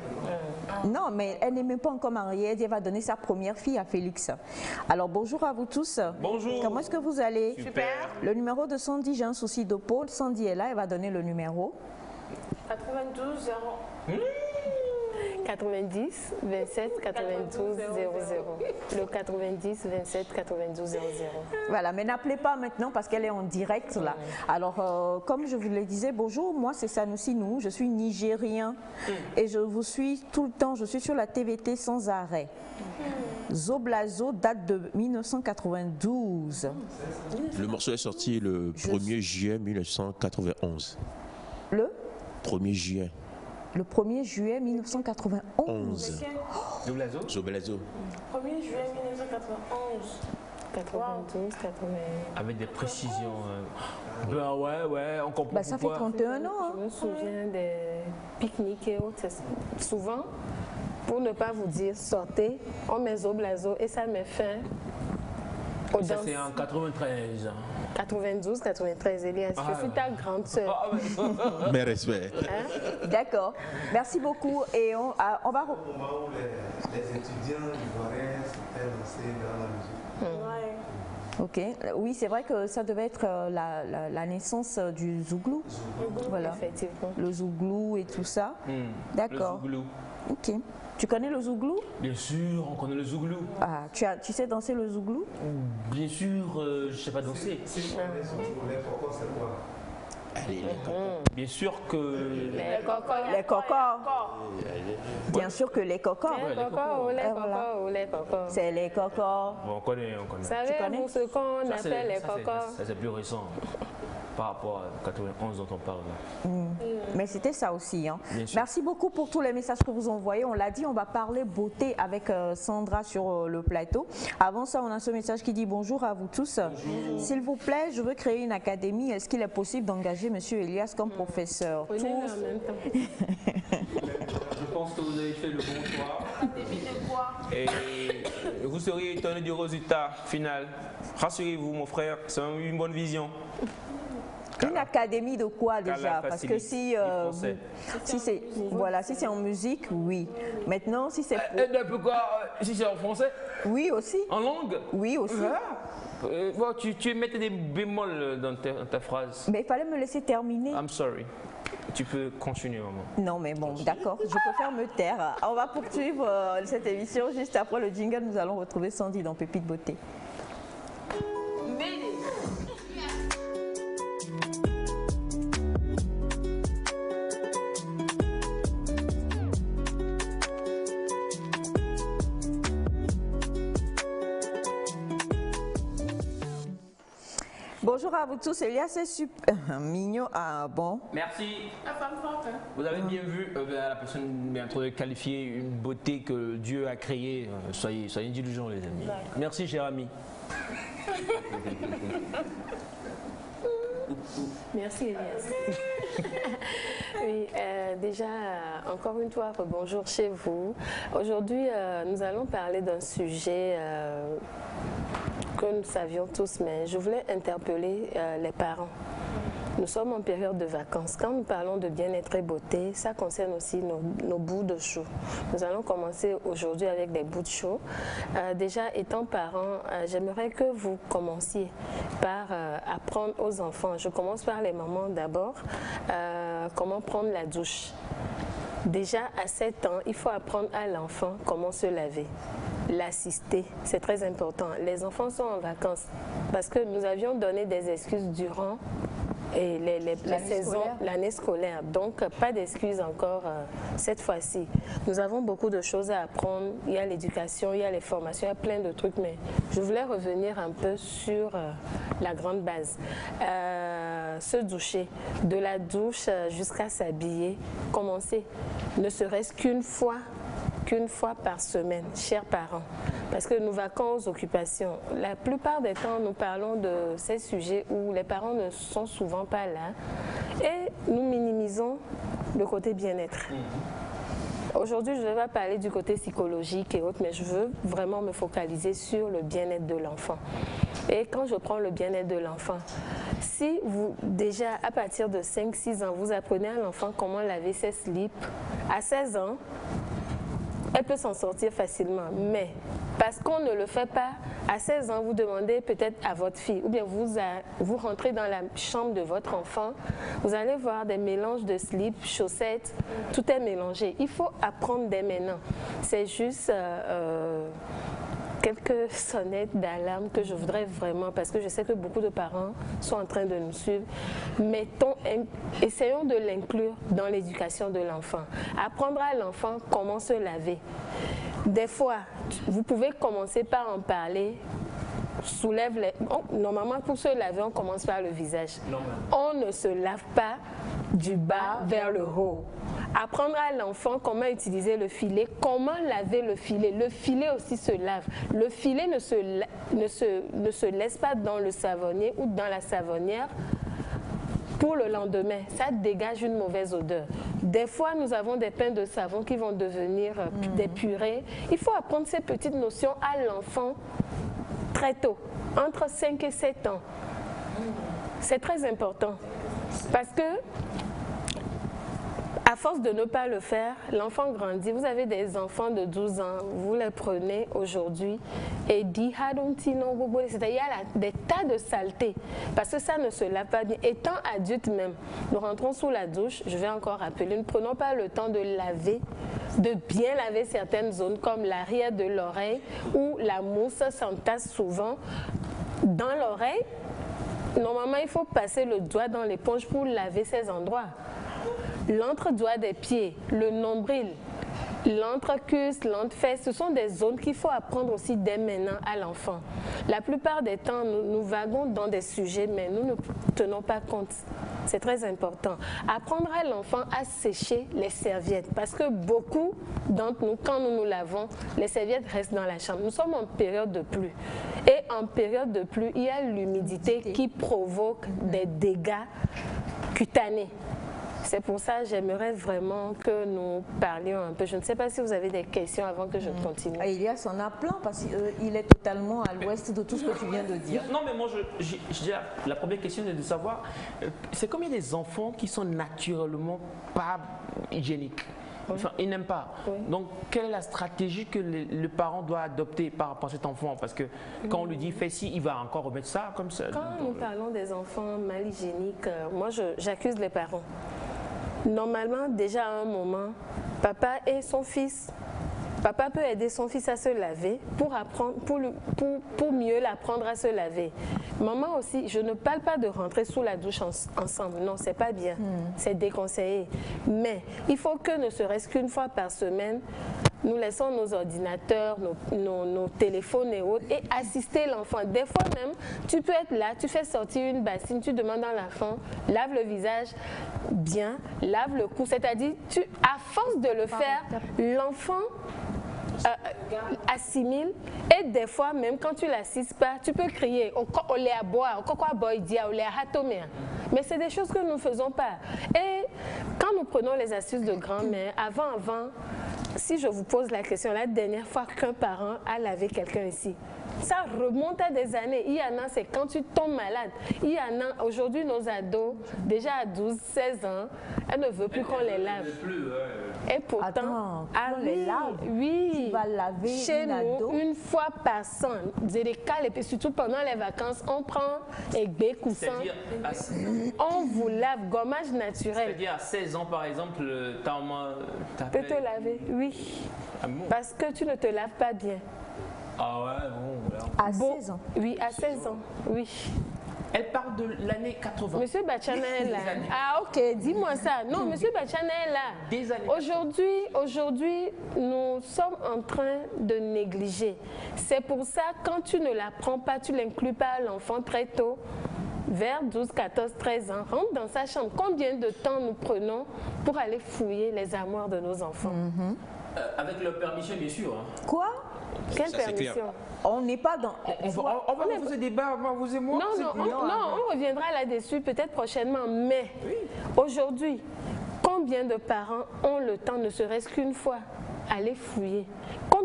Non, mais elle n'est même pas encore mariée. Elle va donner sa première fille à Félix. Alors, bonjour à vous tous. Bonjour. Comment est-ce que vous allez? Super. Le numéro de Sandy, j'ai un souci de Paul. Sandy est là, elle va donner le numéro. 92 0. 90 27 92 00. Le 90 27 92 00. Voilà, mais n'appelez pas maintenant parce qu'elle est en direct là. Alors, comme je vous le disais, bonjour, moi c'est Sanusi Nou, je suis nigérien et je vous suis tout le temps, je suis sur la TVT sans arrêt. Zoblazo date de 1992. Le morceau est sorti le 1er juillet 1991. Le 1er juillet. Le 1er juillet 1991. Zoblazo. 1er juillet 1991. 92, 80. Avec des précisions. Ben ouais, on comprend. Bah, ça fait pourquoi. 31 ans. Hein. Je me souviens des pique-niques et autres. Souvent, pour ne pas vous dire sortez, on met Zoblazo et ça met fin aux Ça danses. c'est en 93. 92, 93, Elias. Je suis ta grande sœur. Ah, ouais. Mes respects. D'accord. Merci beaucoup. Et on va... Au moment où les étudiants ivoiriens s'étaient lancés dans la musique. Ouais. Ok. Oui, c'est vrai que ça devait être la naissance du Zouglou. Voilà. Effectivement. Le Zouglou et tout ça. D'accord. Le Zouglou. Ok. Tu connais le Zouglou? Bien sûr, on connaît le Zouglou. Ah, tu sais danser le Zouglou? Bien sûr, je sais pas danser. Si vous connaissez les cocos, c'est quoi? Allez, Bien sûr que. Les cocos. Les cocos. Bien sûr que les cocos. Les cocos, les cocos, les cocos. C'est les cocos. Bon, on connaît. Savez-vous ce qu'on Ça, c'est- appelle les ça, c'est- cocos? ça, c'est plus récent par rapport à 91 dont on parle. Là. Mais c'était ça aussi. Hein. Bien sûr. Merci beaucoup pour tous les messages que vous envoyez. On l'a dit, on va parler beauté avec Sandra sur le plateau. Avant ça, on a ce message qui dit bonjour à vous tous. S'il vous plaît, je veux créer une académie. Est-ce qu'il est possible d'engager Monsieur Elias comme professeur? Prenez-le en même temps. Je pense que vous avez fait le bon choix. Académie de quoi? Et vous seriez étonné du résultat final. Rassurez-vous, mon frère, c'est une bonne vision. Une académie de quoi déjà? Carla Parce que facilite si c'est voilà, si c'est en musique, oui. Maintenant, si c'est Pourquoi si c'est en français? oui aussi, En langue? oui aussi. Bon, tu mettais des bémols dans ta phrase. Mais il fallait me laisser terminer. I'm sorry. Tu peux continuer, maman. Non, mais bon, d'accord, je préfère me taire. On va poursuivre cette émission. Juste après le jingle, nous allons retrouver Sandy dans Pépite Beauté. Bonjour à vous tous, Elias, c'est super mignon. Ah bon? Merci. La femme forte. Hein? Vous avez bien vu, la personne bien trop qualifiée, une beauté que Dieu a créée. Soyez indulgents, les amis. Merci, cher ami. Merci Elias. Oui, déjà, encore une fois, bonjour chez vous. Aujourd'hui, nous allons parler d'un sujet que nous savions tous, mais je voulais interpeller les parents. Nous sommes en période de vacances. Quand nous parlons de bien-être et beauté, ça concerne aussi nos bouts de chou. Nous allons commencer aujourd'hui avec des bouts de chou. Déjà, étant parent, j'aimerais que vous commenciez par apprendre aux enfants. Je commence par les mamans d'abord. Comment prendre la douche. Déjà, à 7 ans, il faut apprendre à l'enfant comment se laver. L'assister, c'est très important. Les enfants sont en vacances parce que nous avions donné des excuses durant et l'année scolaire. Donc, pas d'excuses encore cette fois-ci. Nous avons beaucoup de choses à apprendre. Il y a l'éducation, il y a les formations, il y a plein de trucs, mais je voulais revenir un peu sur la grande base. Se doucher, de la douche jusqu'à s'habiller, commencer, ne serait-ce qu'une fois par semaine, chers parents, parce que nous vaquons aux occupations. La plupart des temps, nous parlons de ces sujets où les parents ne sont souvent pas là et nous minimisons le côté bien-être. Aujourd'hui, je ne vais pas parler du côté psychologique et autres, mais je veux vraiment me focaliser sur le bien-être de l'enfant. Et quand je prends le bien-être de l'enfant, si vous, déjà à partir de 5-6 ans, vous apprenez à l'enfant comment laver ses slips, à 16 ans, elle peut s'en sortir facilement, mais Parce qu'on ne le fait pas. À 16 ans, vous demandez peut-être à votre fille, ou bien vous rentrez dans la chambre de votre enfant, vous allez voir des mélanges de slips, chaussettes, tout est mélangé. Il faut apprendre dès maintenant. C'est juste quelques sonnettes d'alarme que je voudrais vraiment, parce que je sais que beaucoup de parents sont en train de nous suivre, essayons de l'inclure dans l'éducation de l'enfant. Apprendre à l'enfant comment se laver. Des fois, vous pouvez commencer par en parler. Normalement, pour se laver, on commence par le visage. On ne se lave pas du bas vers le haut. Apprendre à l'enfant comment utiliser le filet, comment laver le filet. Le filet aussi se lave. Le filet ne se laisse pas dans le savonnier ou dans la savonnière pour le lendemain. Ça dégage une mauvaise odeur. Des fois, nous avons des pains de savon qui vont devenir des purées. Il faut apprendre ces petites notions à l'enfant très tôt, entre 5 et 7 ans. C'est très important parce que à force de ne pas le faire, l'enfant grandit. Vous avez des enfants de 12 ans, vous les prenez aujourd'hui et dit c'est-à-dire il y a des tas de saletés parce que ça ne se lave pas bien. Étant adulte même, nous rentrons sous la douche, je vais encore rappeler, ne prenons pas le temps de laver, de bien laver certaines zones comme l'arrière de l'oreille où la mousse s'entasse souvent dans l'oreille. Normalement, il faut passer le doigt dans l'éponge pour laver ces endroits. L'entre-doigt des pieds, le nombril, l'entrecuisse, l'entre-fesse, ce sont des zones qu'il faut apprendre aussi dès maintenant à l'enfant. La plupart des temps, nous vaguons dans des sujets, mais nous ne tenons pas compte. C'est très important. Apprendre à l'enfant à sécher les serviettes, parce que beaucoup d'entre nous, quand nous nous lavons, les serviettes restent dans la chambre. Nous sommes en période de pluie. Et en période de pluie, il y a l'humidité qui provoque des dégâts cutanés. C'est pour ça que j'aimerais vraiment que nous parlions un peu. Je ne sais pas si vous avez des questions avant que je continue. Elias en a plein parce qu'il est totalement à l'ouest de tout ce que tu viens de dire. Non, mais moi, la première question est de savoir, c'est combien des enfants qui sont naturellement pas hygiéniques? Enfin, ils n'aiment pas. Oui. Donc, quelle est la stratégie que le parent doit adopter par rapport à cet enfant? Parce que quand on lui dit fais ci, il va encore remettre ça comme ça. Quand nous parlons des enfants mal hygiéniques, moi j'accuse les parents. Normalement, déjà à un moment, papa et son fils, papa peut aider son fils à se laver pour mieux l'apprendre à se laver. Maman aussi, je ne parle pas de rentrer sous la douche ensemble, non, c'est pas bien, c'est déconseillé. Mais il faut que ne serait-ce qu'une fois par semaine, nous laissons nos ordinateurs, nos téléphones et autres et assister l'enfant. Des fois même, tu peux être là, tu fais sortir une bassine, tu demandes à l'enfant, lave le visage bien, lave le cou. C'est-à-dire, à force de le faire, l'enfant assimile et des fois même quand tu l'assistes pas, tu peux crier on les à boire, mais c'est des choses que nous ne faisons pas. Et quand nous prenons les astuces de grand-mère, avant, si je vous pose la question, la dernière fois qu'un parent a lavé quelqu'un ici, ça remonte à des années. Il y en a, c'est quand tu tombes malade. Il y en a, aujourd'hui, nos ados, déjà à 12, 16 ans, elles ne veulent plus qu'on les lave. Et pourtant, on les lave. Oui, tu vas laver chez nous, une fois par an, et puis surtout pendant les vacances, on prend les baies coussins, on vous lave, gommage naturel. C'est-à-dire à 16 ans, par exemple, ta maman peut te laver, oui. Ah bon? Parce que tu ne te laves pas bien. Ah ouais, bon, voilà. À 16 ans? Oui, à 16 ans, oui. Elle parle de l'année 80. Monsieur Bachana est là. Ah ok, dis-moi ça. Non, Monsieur Bachana est là. Aujourd'hui, nous sommes en train de négliger. C'est pour ça, quand tu ne l'apprends pas, tu ne l'inclus pas à l'enfant très tôt, vers 12, 14, 13 ans, rentre dans sa chambre. Combien de temps nous prenons pour aller fouiller les armoires de nos enfants? Avec leur permission, bien sûr. Hein. Quoi? Quelle permission? On n'est pas dans... On va vous ce débat, vous et moi. Non, on reviendra là-dessus peut-être prochainement. Mais aujourd'hui, combien de parents ont le temps, ne serait-ce qu'une fois, aller fouiller?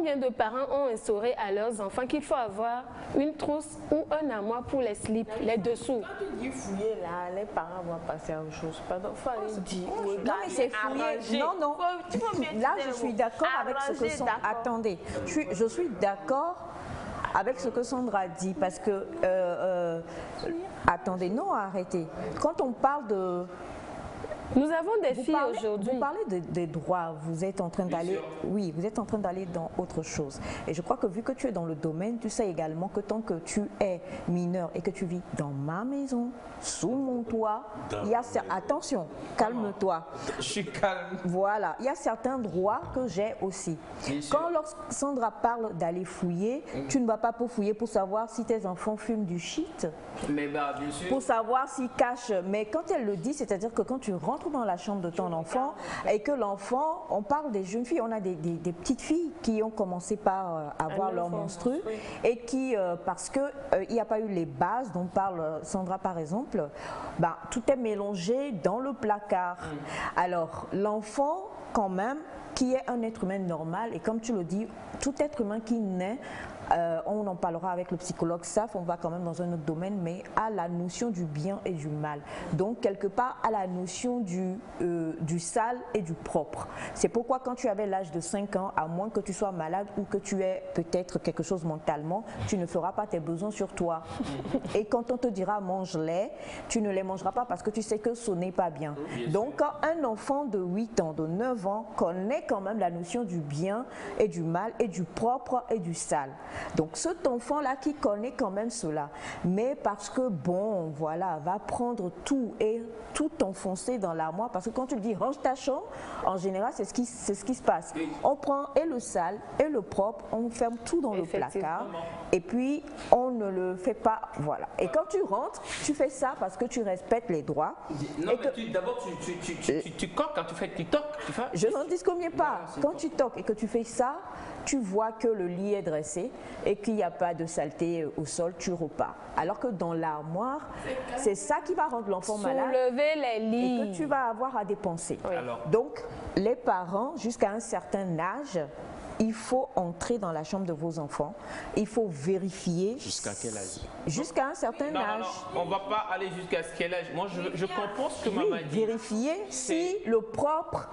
Combien de parents ont instauré à leurs enfants qu'il faut avoir une trousse ou un armoire pour les slips, les dessous? Quand tu dis fouiller là, les parents vont passer à autre chose. Pardon, il faut aller dire. Non, mais c'est fouillé. Non, non. Là, je suis d'accord avec ce que Sandra... Attendez, je suis d'accord avec ce que Sandra dit parce que... attendez, non, arrêtez. Quand on parle de... Nous avons des filles aujourd'hui. Vous parlez des droits, vous êtes en train d'aller, oui, vous êtes en train d'aller dans autre chose. Et je crois que vu que tu es dans le domaine, tu sais également que tant que tu es mineur et que tu vis dans ma maison, sous mon toit, il y a attention, calme-toi. Je suis calme. Voilà, il y a certains droits que j'ai aussi. Quand Sandra parle d'aller fouiller, tu ne vas pas pour fouiller pour savoir si tes enfants fument du shit. Mais bah, bien sûr. Pour savoir s'ils cachent. Mais quand elle le dit, c'est-à-dire que quand tu rentres dans la chambre de ton enfant et que l'enfant, on parle des jeunes filles, on a des petites filles qui ont commencé par avoir leur menstru et qui, parce qu'il n'y a pas eu les bases dont parle Sandra par exemple, bah, tout est mélangé dans le placard. Alors l'enfant quand même, qui est un être humain normal et comme tu le dis, tout être humain qui naît, on en parlera avec le psychologue Saf, on va quand même dans un autre domaine, mais à la notion du bien et du mal. Donc quelque part à la notion du sale et du propre. C'est pourquoi quand tu avais l'âge de 5 ans, à moins que tu sois malade ou que tu aies peut-être quelque chose mentalement, tu ne feras pas tes besoins sur toi. Et quand on te dira mange-les, tu ne les mangeras pas parce que tu sais que ce n'est pas bien. Donc quand un enfant de 8 ans, de 9 ans connaît quand même la notion du bien et du mal et du propre et du sale. Donc cet enfant-là qui connaît quand même cela, mais parce que bon, voilà, va prendre tout et tout enfoncer dans l'armoire, parce que quand tu dis range ta chambre, en général c'est ce qui se passe. On prend et le sale et le propre, on ferme tout dans le placard et puis on ne le fait pas, voilà. Et quand tu rentres, tu fais ça parce que tu respectes les droits. Non, mais d'abord tu coques quand tu fais TikTok. Je n'en dis combien pas. Quand tu toques et que tu fais ça, tu vois que le lit est dressé et qu'il n'y a pas de saleté au sol, tu repars. Alors que dans l'armoire, c'est ça qui va rendre l'enfant malade. Soulever les lits. Et que tu vas avoir à dépenser. Oui. Donc, les parents, jusqu'à un certain âge, il faut entrer dans la chambre de vos enfants. Il faut vérifier. Jusqu'à quel âge? Jusqu'à un certain âge. Non, on ne va pas aller jusqu'à quel âge. Moi, je comprends ce que maman dit. Vérifier si le propre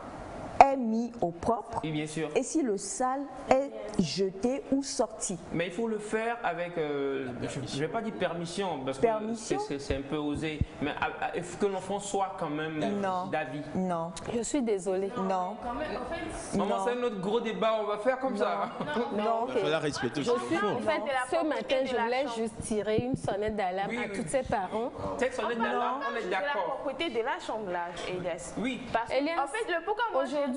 est mis au propre, oui, bien sûr. Et si le sale est jeté ou sorti. Mais il faut le faire avec, je ne vais pas dire permission, parce que c'est un peu osé, mais il faut que l'enfant soit quand même d'avis. Non. Je suis désolée. Non. Maman, c'est un autre gros débat, on va faire comme ça. Non. Il faut la respecter aussi. En fait, ce matin, je voulais juste tirer une sonnette d'alarme à tous ces parents. Cette sonnette d'alarme, on est la d'accord. propreté de la chambre là, Elias. Oui. Parce que, en fait, le pourquoi moi j'ai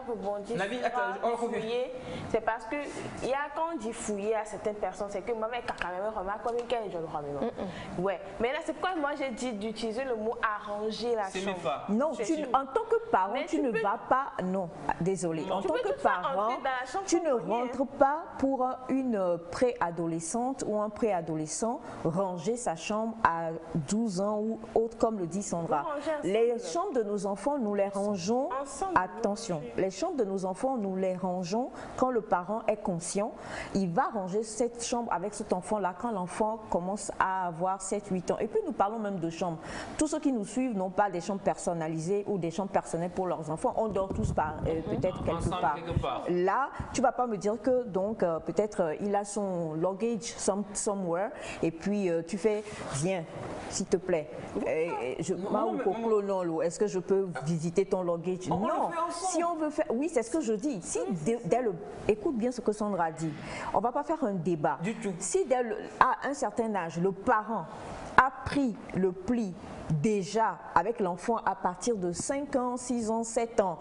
rebondi sur fouiller, c'est parce que il y a quand on dit fouiller à certaines personnes, c'est que moi quand même remarque comme une je le remets. Ouais. Mais là c'est pourquoi moi j'ai dit d'utiliser le mot arranger la chambre. Non, en tant que parent, tu ne vas pas. Non, désolé. En tant que parent, tu ne rentres pas pour une préadolescente ou un préadolescent ranger sa chambre à 12 ans ou autre, comme le dit Sandra. Les chambres de nos enfants, nous les rangeons. Attention, les chambres de nos enfants, nous les rangeons quand le parent est conscient. Il va ranger cette chambre avec cet enfant-là quand l'enfant commence à avoir 7-8 ans. Et puis nous parlons même de chambres. Tous ceux qui nous suivent n'ont pas des chambres personnalisées ou des chambres personnelles pour leurs enfants. On dort tous peut-être quelque part. Là, tu ne vas pas me dire que donc peut-être il a son luggage somewhere et puis tu fais, viens, s'il te plaît. Est-ce que je peux visiter ton luggage? Non. Si on veut faire, oui, c'est ce que je dis. Si écoute bien ce que Sandra dit. On va pas faire un débat. Du tout. Si à un certain âge, le parent a pris le pli déjà avec l'enfant à partir de 5 ans, 6 ans, 7 ans,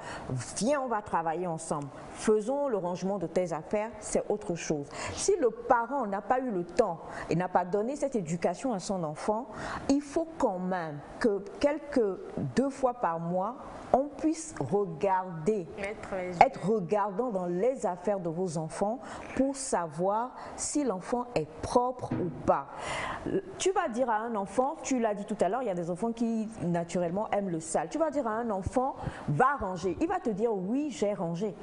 viens, on va travailler ensemble. Faisons le rangement de tes affaires, c'est autre chose. Si le parent n'a pas eu le temps et n'a pas donné cette éducation à son enfant, il faut quand même que 2 fois par mois, on puisse regarder, être regardant dans les affaires de vos enfants pour savoir si l'enfant est propre ou pas. Tu vas dire à un enfant, tu l'as dit tout à l'heure, il y a des enfants qui naturellement aiment le sale. Tu vas dire à un enfant, va ranger. Il va te dire, oui, j'ai rangé.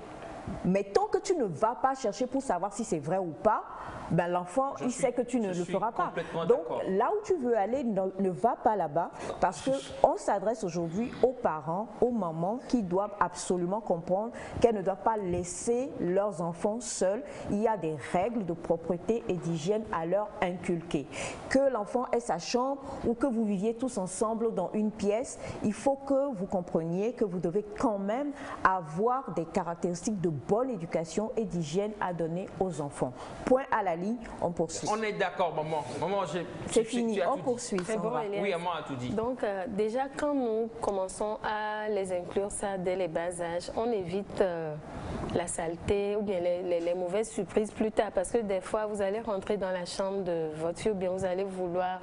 Mais tant que tu ne vas pas chercher pour savoir si c'est vrai ou pas, ben l'enfant, il sait que tu ne le feras pas. Donc là où tu veux aller, ne va pas là-bas, parce qu'on s'adresse aujourd'hui aux parents, aux mamans qui doivent absolument comprendre qu'elles ne doivent pas laisser leurs enfants seuls. Il y a des règles de propreté et d'hygiène à leur inculquer. Que l'enfant ait sa chambre ou que vous viviez tous ensemble dans une pièce, il faut que vous compreniez que vous devez quand même avoir des caractéristiques de bonne éducation et d'hygiène à donner aux enfants. Point à la ligne, on poursuit. On est d'accord, maman. Maman, c'est fini, on poursuit. C'est bon, oui, maman a tout dit. Donc, déjà, quand nous commençons à les inclure ça dès les bas âges, on évite la saleté ou bien les mauvaises surprises plus tard. Parce que des fois, vous allez rentrer dans la chambre de votre fille ou bien vous allez vouloir...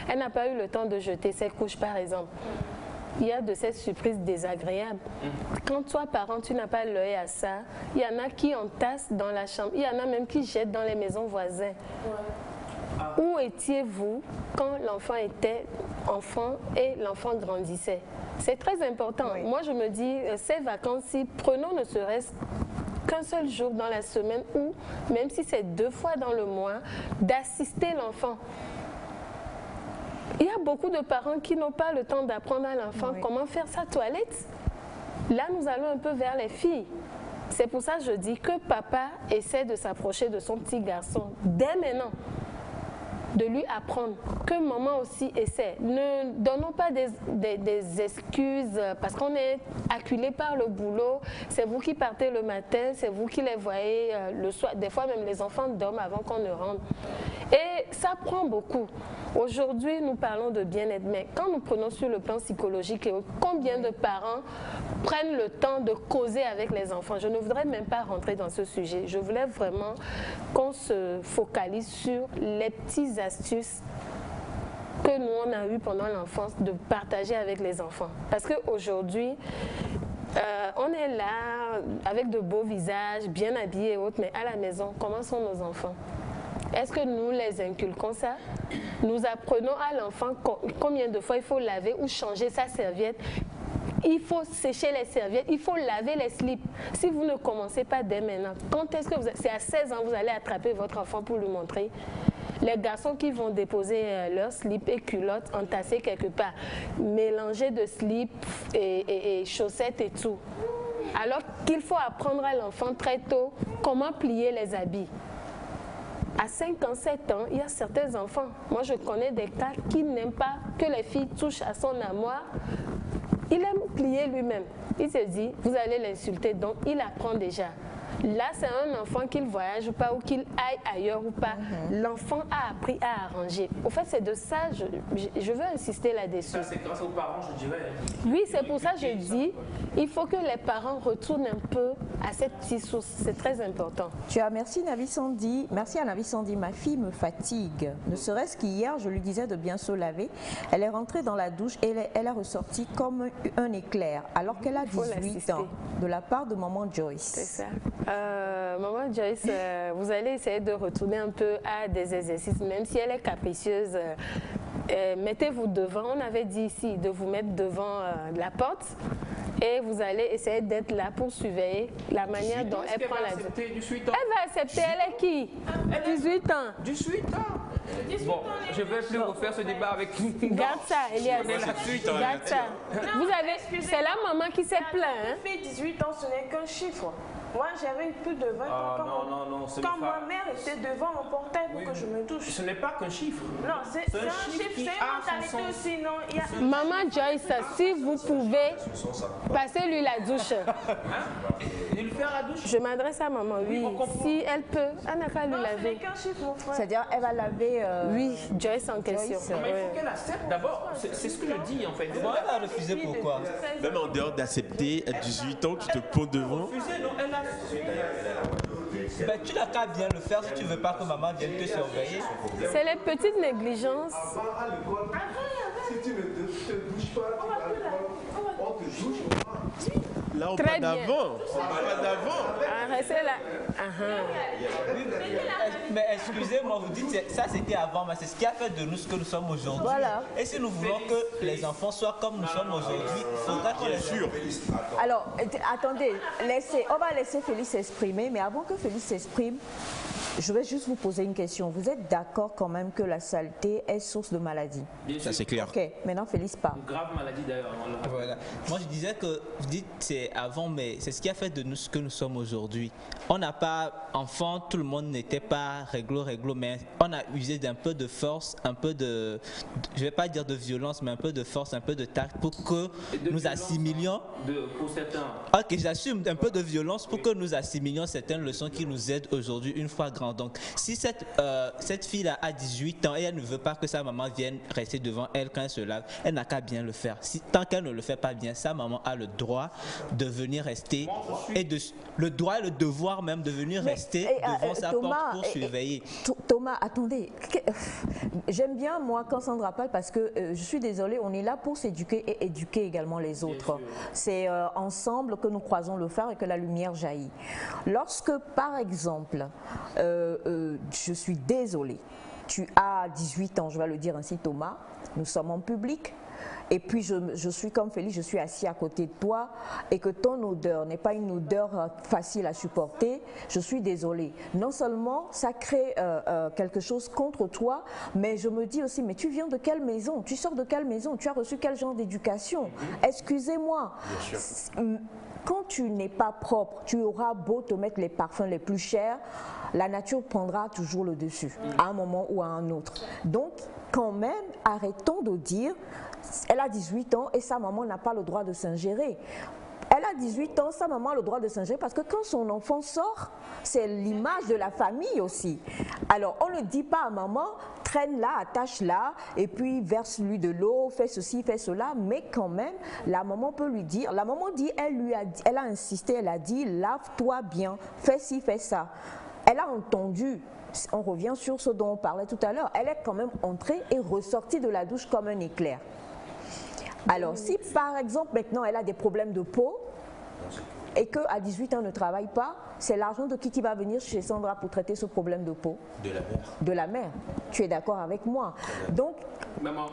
elle n'a pas eu le temps de jeter ses couches, par exemple. Il y a de ces surprises désagréables. Quand toi, parent, tu n'as pas l'œil à ça, il y en a qui entassent dans la chambre. Il y en a même qui jettent dans les maisons voisines. Où étiez-vous quand l'enfant était enfant et l'enfant grandissait? C'est très important. Oui. Moi, je me dis, ces vacances-ci, prenons ne serait-ce qu'un seul jour dans la semaine ou, même si c'est 2 fois dans le mois, d'assister l'enfant. Il y a beaucoup de parents qui n'ont pas le temps d'apprendre à l'enfant comment faire sa toilette. Là, nous allons un peu vers les filles. C'est pour ça que je dis que papa essaie de s'approcher de son petit garçon dès maintenant, de lui apprendre, que maman aussi essaie. Ne donnons pas des excuses parce qu'on est acculé par le boulot. C'est vous qui partez le matin, c'est vous qui les voyez le soir. Des fois, même les enfants dorment avant qu'on ne rentre. Et ça prend beaucoup. Aujourd'hui, nous parlons de bien-être, mais quand nous prenons sur le plan psychologique, combien de parents prennent le temps de causer avec les enfants? Je ne voudrais même pas rentrer dans ce sujet. Je voulais vraiment qu'on se focalise sur les petites astuces que nous, on a eu pendant l'enfance de partager avec les enfants. Parce qu'aujourd'hui, on est là avec de beaux visages, bien habillés et autres, mais à la maison, comment sont nos enfants? Est-ce que nous les inculquons ça? Nous apprenons à l'enfant combien de fois il faut laver ou changer sa serviette. Il faut sécher les serviettes, il faut laver les slips. Si vous ne commencez pas dès maintenant, quand est-ce que c'est à 16 ans vous allez attraper votre enfant pour lui montrer? Les garçons qui vont déposer leurs slips et culottes entassés quelque part, mélanger de slips et chaussettes et tout. Alors qu'il faut apprendre à l'enfant très tôt comment plier les habits. À 5 ans, 7 ans, il y a certains enfants. Moi, je connais des cas qui n'aiment pas que les filles touchent à son armoire. Il aime plier lui-même. Il se dit, vous allez l'insulter, donc il apprend déjà. Là, c'est un enfant qu'il voyage ou pas, ou qu'il aille ailleurs ou pas. L'enfant a appris à arranger. Au fait, c'est de ça, je veux insister là-dessus. Ça, c'est grâce aux parents, je dirais. Oui, c'est pour ça que je dis, il faut que les parents retournent un peu à cette petite source. C'est très important. Merci Navi Sandy. Merci à Navi Sandy. Ma fille me fatigue. Ne serait-ce qu'hier, je lui disais de bien se laver. Elle est rentrée dans la douche et elle est ressortie comme un éclair, alors qu'elle a 18 ans. De la part de maman Joyce. C'est ça. Maman Joyce, vous allez essayer de retourner un peu à des exercices, même si elle est capricieuse. Mettez-vous devant, on avait dit ici de vous mettre devant la porte et vous allez essayer d'être là pour surveiller la manière dont elle prend la douche. Elle va accepter, elle est qui? 18 ans. 18 ans. Bon, je ne vais plus refaire ce débat avec vous. Garde ça, Elias. Garde ça. Vous avez, c'est la maman qui s'est plainte. Fait 18 ans, ce n'est qu'un chiffre. Moi, j'avais plus de 20 ans quand ma mère était devant mon portail pour que je me touche. Ce n'est pas qu'un chiffre. Non, c'est un chiffre, c'est une mentalité aussi. Non, Maman Joyce, si vous pouvez, passez-lui la douche. Lui faire la douche? Je m'adresse à maman, oui. Si elle peut, elle n'a qu'à lui laver. Ce n'est qu'un chiffre, mon frère. C'est-à-dire, elle va laver... Oui, Joyce en question. Mais il faut qu'elle accepte d'abord. C'est ce que je dis en fait. Bon, elle a refusé pourquoi? Même en dehors d'accepter, à 18 ans, tu te poses devant. Non, elle a... Ben, tu n'as qu'à bien le faire si tu veux pas que maman vienne te surveiller. C'est les petites négligences. À l'école, si tu ne te douches pas, on te douche. Là, on Très parle bien. d'avant. On parle d'avant. Ah, restez là. Mais excusez-moi, vous dites que ça c'était avant, mais c'est ce qui a fait de nous ce que nous sommes aujourd'hui. Voilà. Et si nous voulons que les enfants soient comme nous sommes aujourd'hui, il faudra qu'on les Sûr. Alors, attendez, on va laisser Félix s'exprimer, mais avant que Félix s'exprime, je vais juste vous poser une question. Vous êtes d'accord quand même que la saleté est source de maladie? Bien Ça, sûr. c'est clair. Ok, maintenant Félix parle. Une grave maladie d'ailleurs. Voilà. Moi je disais que vous dites c'est avant, mais c'est ce qui a fait de nous ce que nous sommes aujourd'hui. On n'a pas enfant, tout le monde n'était pas réglo, mais on a usé d'un peu de force, un peu de, je vais pas dire de violence, mais un peu de force, un peu de tact pour que nous assimilions. Pour certains. Ok, j'assume un peu de violence pour que nous assimilions certaines leçons qui nous aident aujourd'hui une fois grand. Donc, si cette fille-là a 18 ans et elle ne veut pas que sa maman vienne rester devant elle quand elle se lave, elle n'a qu'à bien le faire. Tant qu'elle ne le fait pas bien, sa maman a le droit de venir rester et le droit et le devoir même de venir rester devant sa porte pour surveiller. Thomas, attendez. J'aime bien, moi, quand Sandra parle, parce que je suis désolée, on est là pour s'éduquer et éduquer également les autres. C'est ensemble que nous croisons le phare et que la lumière jaillit. Lorsque, par exemple, je suis désolée, tu as 18 ans, je vais le dire ainsi, Thomas, nous sommes en public, et puis je suis comme Félix, je suis assis à côté de toi, et que ton odeur n'est pas une odeur facile à supporter, je suis désolée. Non seulement ça crée quelque chose contre toi, mais je me dis aussi, mais tu viens de quelle maison? Tu sors de quelle maison? Tu as reçu quel genre d'éducation? Excusez-moi. Quand tu n'es pas propre, tu auras beau te mettre les parfums les plus chers, la nature prendra toujours le dessus, à un moment ou à un autre. Donc, quand même, arrêtons de dire, elle a 18 ans et sa maman n'a pas le droit de s'ingérer. Elle a 18 ans, sa maman a le droit de s'ingérer parce que quand son enfant sort, c'est l'image de la famille aussi. Alors, on ne dit pas à maman, traîne-la, attache-la, et puis verse-lui de l'eau, fais ceci, fais cela, mais quand même, la maman peut lui dire, la maman dit, elle a insisté, elle a dit, lave-toi bien, fais ci, fais ça. Elle a entendu. On revient sur ce dont on parlait tout à l'heure. Elle est quand même entrée et ressortie de la douche comme un éclair. Alors, si par exemple, maintenant, elle a des problèmes de peau et qu'à 18 ans, elle ne travaille pas, c'est l'argent de qui va venir chez Sandra pour traiter ce problème de peau? De la mère. De la mère. Tu es d'accord avec moi? Donc, Maman.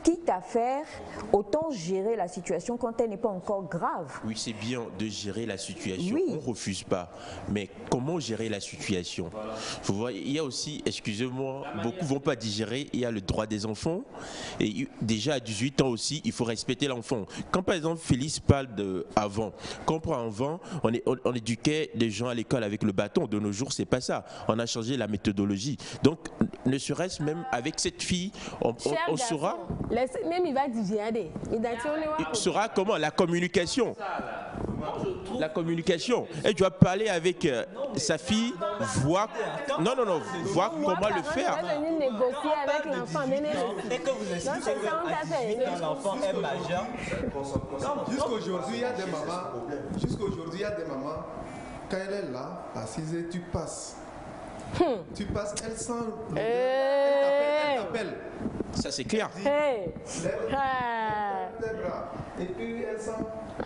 quitte à faire, autant gérer la situation quand elle n'est pas encore grave. Oui, c'est bien de gérer la situation. Oui. On ne refuse pas. Mais comment gérer la situation? Vous voyez, il y a aussi, excusez-moi, beaucoup ne vont pas digérer. Il y a le droit des enfants. Et déjà à 18 ans aussi, il faut respecter l'enfant. Quand par exemple Félix parle d'avant, quand on prend avant, on éduquait les gens à l'école avec le bâton. De nos jours, c'est pas ça. On a changé la méthodologie. Donc, ne serait-ce même avec cette fille, on saura. Même il va digérer. Il sera comment? La communication. La communication. Et tu vas parler avec sa fille, voir comment le faire. On va venir négocier avec l'enfant. Et que vous expliquez qu'à 18 ans, l'enfant est majeur. Jusqu'aujourd'hui, il y a des mamans, quand elle est là, assise, tu passes. Tu passes, elle sent l'odeur, elle t'appelle. Ça, c'est clair. Hey. Tes bras. Et puis elle sent,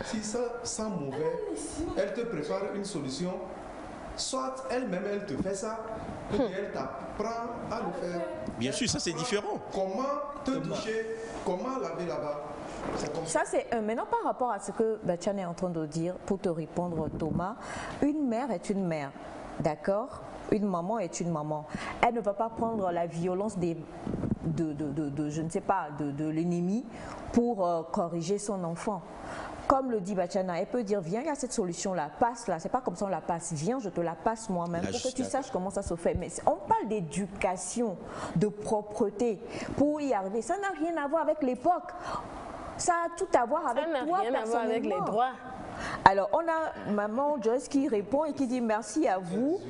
si ça sent mauvais, elle te prépare une solution. Soit elle-même, elle te fait ça, ou bien elle t'apprend à le faire. Bien sûr, ça c'est différent. Comment te toucher, comment laver là-bas. Ça, c'est maintenant par rapport à ce que Bachane est en train de dire, pour te répondre, Thomas, une mère est une mère, d'accord? Une maman est une maman. Elle ne va pas prendre la violence je ne sais pas, de l'ennemi pour corriger son enfant. Comme le dit Bachana, elle peut dire, viens, il y a cette solution-là, passe-la. C'est pas comme ça on la passe. Viens, je te la passe moi-même pour que tu saches comment ça se fait. Mais on parle d'éducation, de propreté. Pour y arriver, ça n'a rien à voir avec l'époque. Ça a tout à voir avec toi personnellement. Ça n'a rien à voir avec les droits. Alors, on a maman Joyce qui répond et qui dit merci à vous.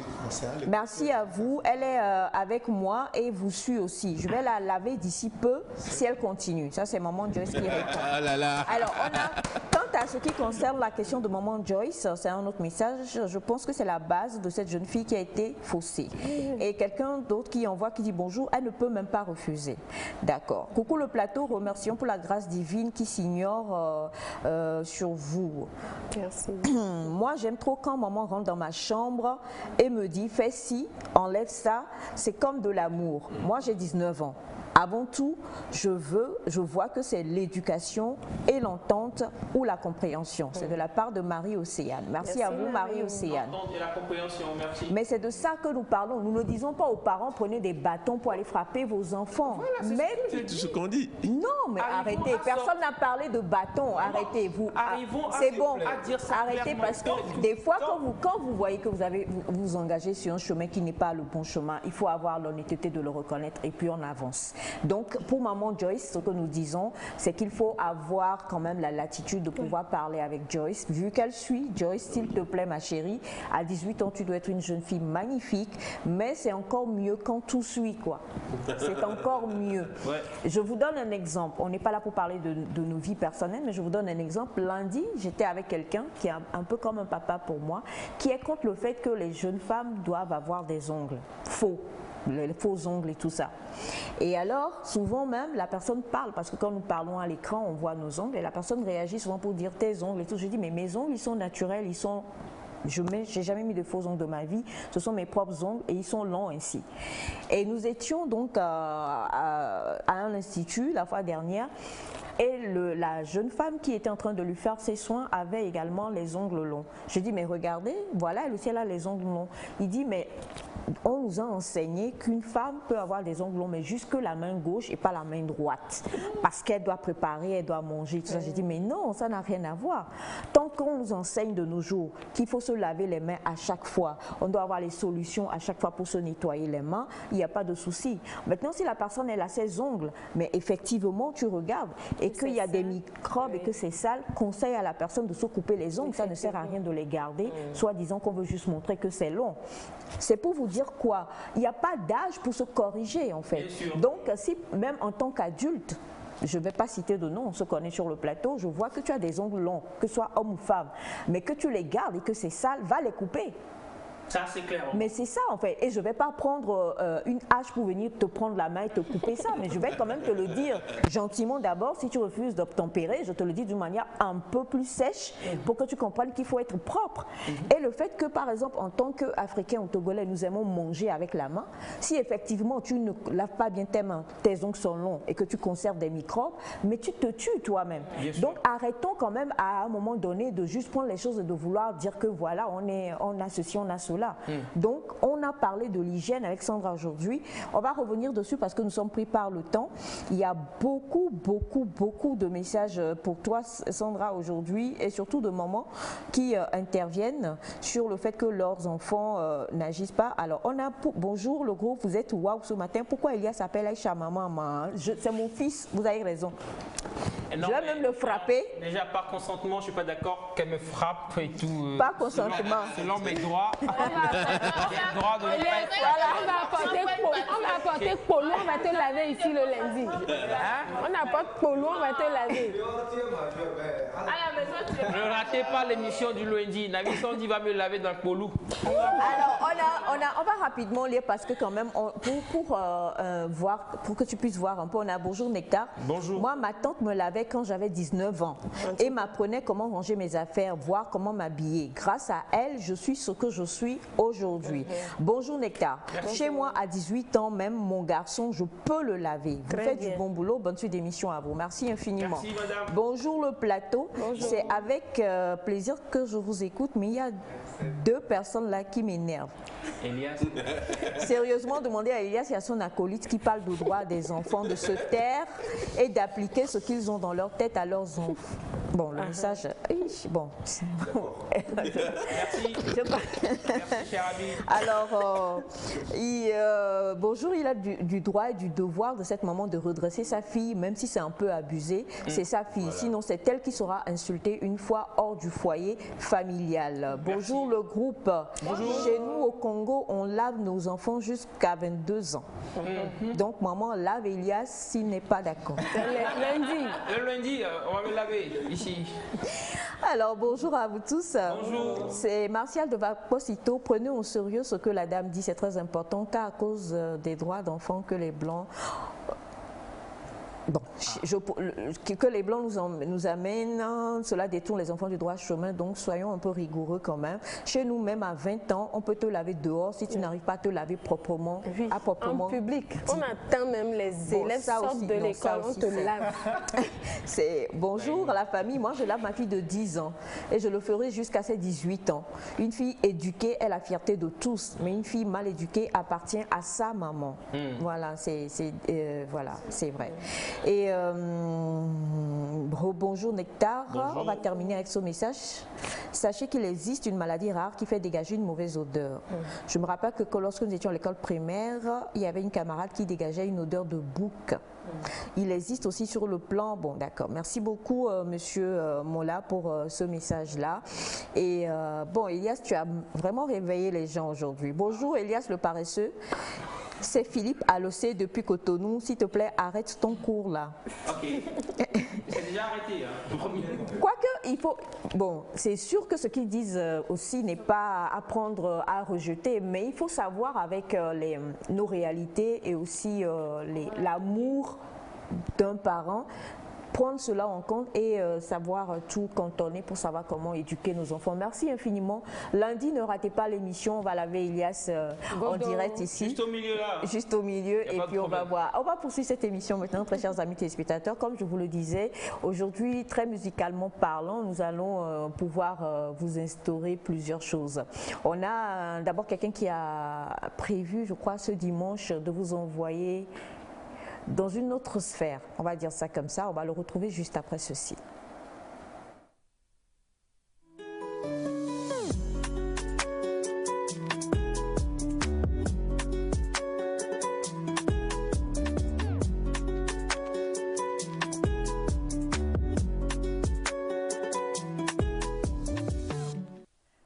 Merci à vous. Elle est avec moi et vous suit aussi. Je vais la laver d'ici peu si elle continue. Ça, c'est maman Joyce qui répond. Ah là là. Alors, on a, quant à ce qui concerne la question de maman Joyce, c'est un autre message. Je pense que c'est la base de cette jeune fille qui a été faussée. Et quelqu'un d'autre qui envoie, qui dit bonjour, elle ne peut même pas refuser. D'accord. Coucou le plateau, remercions pour la grâce divine qui s'ignore sur vous. Merci. Moi, j'aime trop quand maman rentre dans ma chambre et me dit fais ci, enlève ça, c'est comme de l'amour. Moi, j'ai 19 ans. Avant tout, je vois que c'est l'éducation et l'entente ou la compréhension. C'est de la part de Marie-Océane. Merci à vous, Marie-Océane. L'entente et la compréhension, merci. Mais c'est de ça que nous parlons. Nous ne disons pas aux parents, prenez des bâtons pour aller frapper vos enfants. Voilà, c'est tout ce qu'on dit. Non, mais arrêtez. Personne n'a parlé de bâton. Arrêtez. Vous. C'est bon. Arrêtez parce que des fois, quand vous voyez que vous engagez sur un chemin qui n'est pas le bon chemin, il faut avoir l'honnêteté de le reconnaître et puis on avance. Donc, pour maman Joyce, ce que nous disons, c'est qu'il faut avoir quand même la latitude de pouvoir parler avec Joyce. Vu qu'elle suit, Joyce, s'il te plaît, ma chérie, à 18 ans, tu dois être une jeune fille magnifique, mais c'est encore mieux quand tout suit, quoi. C'est encore mieux. Ouais. Je vous donne un exemple. On n'est pas là pour parler de nos vies personnelles, mais je vous donne un exemple. Lundi, j'étais avec quelqu'un qui est un peu comme un papa pour moi, qui est contre le fait que les jeunes femmes doivent avoir des ongles faux. Les faux ongles et tout ça. Et alors, souvent même, la personne parle, parce que quand nous parlons à l'écran, on voit nos ongles, et la personne réagit souvent pour dire tes ongles et tout. Je dis, mais mes ongles, ils sont naturels, ils sont... Je n'ai jamais mis de faux ongles de ma vie, ce sont mes propres ongles et ils sont longs ainsi. Et nous étions donc à un institut la fois dernière, et la jeune femme qui était en train de lui faire ses soins avait également les ongles longs. Je dis, mais regardez, voilà, elle aussi elle a les ongles longs. Il dit, mais... On nous a enseigné qu'une femme peut avoir des ongles longs, mais jusque la main gauche et pas la main droite. Parce qu'elle doit préparer, elle doit manger, tout ça. J'ai dit, mais non, ça n'a rien à voir. Tant qu'on nous enseigne de nos jours qu'il faut se laver les mains à chaque fois, on doit avoir les solutions à chaque fois pour se nettoyer les mains, il n'y a pas de souci. Maintenant, si la personne elle a ses ongles, mais effectivement, tu regardes et qu'il y a des microbes et que c'est sale, conseille à la personne de se couper les ongles. Ça ne sert à rien de les garder, soit disant qu'on veut juste montrer que c'est long. C'est pour vous dire quoi? Il n'y a pas d'âge pour se corriger en fait. Donc si même en tant qu'adulte, je ne vais pas citer de nom, on se connaît sur le plateau, je vois que tu as des ongles longs, que ce soit homme ou femme, mais que tu les gardes et que c'est sale, va les couper. Ça, c'est clair. Mais c'est ça en fait. Et je ne vais pas prendre une hache pour venir te prendre la main et te couper ça. Mais je vais quand même te le dire gentiment d'abord. Si tu refuses d'obtempérer, je te le dis d'une manière un peu plus sèche pour que tu comprennes qu'il faut être propre. Et le fait que par exemple en tant qu'Africains ou Togolais, nous aimons manger avec la main, si effectivement tu ne laves pas bien tes mains, tes ongles sont longs et que tu conserves des microbes, mais tu te tues toi-même. Donc arrêtons quand même à un moment donné de juste prendre les choses et de vouloir dire que voilà, on a ceci, on a cela. Donc, on a parlé de l'hygiène avec Sandra aujourd'hui. On va revenir dessus parce que nous sommes pris par le temps. Il y a beaucoup de messages pour toi, Sandra, aujourd'hui et surtout de mamans qui interviennent sur le fait que leurs enfants n'agissent pas. Alors, on a bonjour le groupe, vous êtes waouh ce matin. Pourquoi Elias s'appelle Aïcha maman? C'est mon fils, vous avez raison. Non, je vais même le frapper. Déjà, par consentement, je ne suis pas d'accord qu'elle me frappe et tout. Pas consentement. Selon mes droits. On va apporter Polo, on va te laver ici le lundi. On apporte Polo, on va te laver. Ne ratez pas l'émission du lundi. Navi Sandi va me laver dans le Polo. Alors, on va rapidement lire parce que quand même, pour que tu puisses voir un peu, on a bonjour Nectar. Bonjour. Moi, ma tante me lavait quand j'avais 19 ans et m'apprenait comment ranger mes affaires, voir comment m'habiller. Grâce à elle, je suis ce que je suis aujourd'hui. Bonjour Nectar. Merci. Chez moi, à 18 ans, même mon garçon, je peux le laver. Vous faites du bon boulot. Bonne suite d'émission à vous. Merci infiniment. Merci, madame. Bonjour le plateau. C'est avec plaisir que je vous écoute, mais il y a deux personnes là qui m'énervent. Elias. Sérieusement, demandez à Elias et à son acolyte qui parle de droit des enfants de se taire et d'appliquer ce qu'ils ont dans leur tête à leurs enfants. Bon, le message, bon. Merci. Merci, cher ami. Alors, bonjour, il a du droit et du devoir de cette maman de redresser sa fille, même si c'est un peu abusé, c'est sa fille. Voilà. Sinon, c'est elle qui sera insultée une fois hors du foyer familial. Bonjour le groupe. Bonjour. Chez nous au Congo, on lave nos enfants jusqu'à 22 ans. Donc maman lave Elias s'il n'est pas d'accord. Lundi. Le lundi, on va me laver ici. Alors bonjour à vous tous. Bonjour. C'est Martial de Vaposito. Prenez au sérieux ce que la dame dit, c'est très important car à cause des droits d'enfants que les Blancs... Bon, que les Blancs nous amènent, cela détourne les enfants du droit chemin, donc soyons un peu rigoureux quand même. Chez nous, même à 20 ans, on peut te laver dehors si tu n'arrives pas à te laver proprement, en public. On attend même les élèves sortent de l'école, on te lave. Bonjour la famille, moi je lave ma fille de 10 ans et je le ferai jusqu'à ses 18 ans. Une fille éduquée est la fierté de tous, mais une fille mal éduquée appartient à sa maman. Voilà, c'est vrai. Et bonjour Nectar, bonjour. On va terminer avec ce message. Sachez qu'il existe une maladie rare qui fait dégager une mauvaise odeur. Je me rappelle que lorsque nous étions à l'école primaire, il y avait une camarade qui dégageait une odeur de bouc. Il existe aussi sur le plan, bon d'accord, merci beaucoup monsieur Mola pour ce message-là. Et bon Elias, tu as vraiment réveillé les gens aujourd'hui. Bonjour Elias le paresseux. C'est Philippe Alossé depuis Cotonou. S'il te plaît, arrête ton cours là. Ok. C'est déjà arrêté. Quoique, il faut... Bon, c'est sûr que ce qu'ils disent aussi n'est pas à prendre à rejeter, mais il faut savoir avec nos réalités et aussi l'amour d'un parent, prendre cela en compte et savoir tout cantonner pour savoir comment éduquer nos enfants. Merci infiniment. Lundi, ne ratez pas l'émission. On va laver Elias en direct ici. Juste au milieu là. Juste au milieu. Et puis on va voir. On va poursuivre cette émission maintenant, très chers amis téléspectateurs. Comme je vous le disais, aujourd'hui, très musicalement parlant, nous allons pouvoir vous instaurer plusieurs choses. On a d'abord quelqu'un qui a prévu, je crois, ce dimanche, de vous envoyer dans une autre sphère, on va dire ça comme ça, on va le retrouver juste après ceci.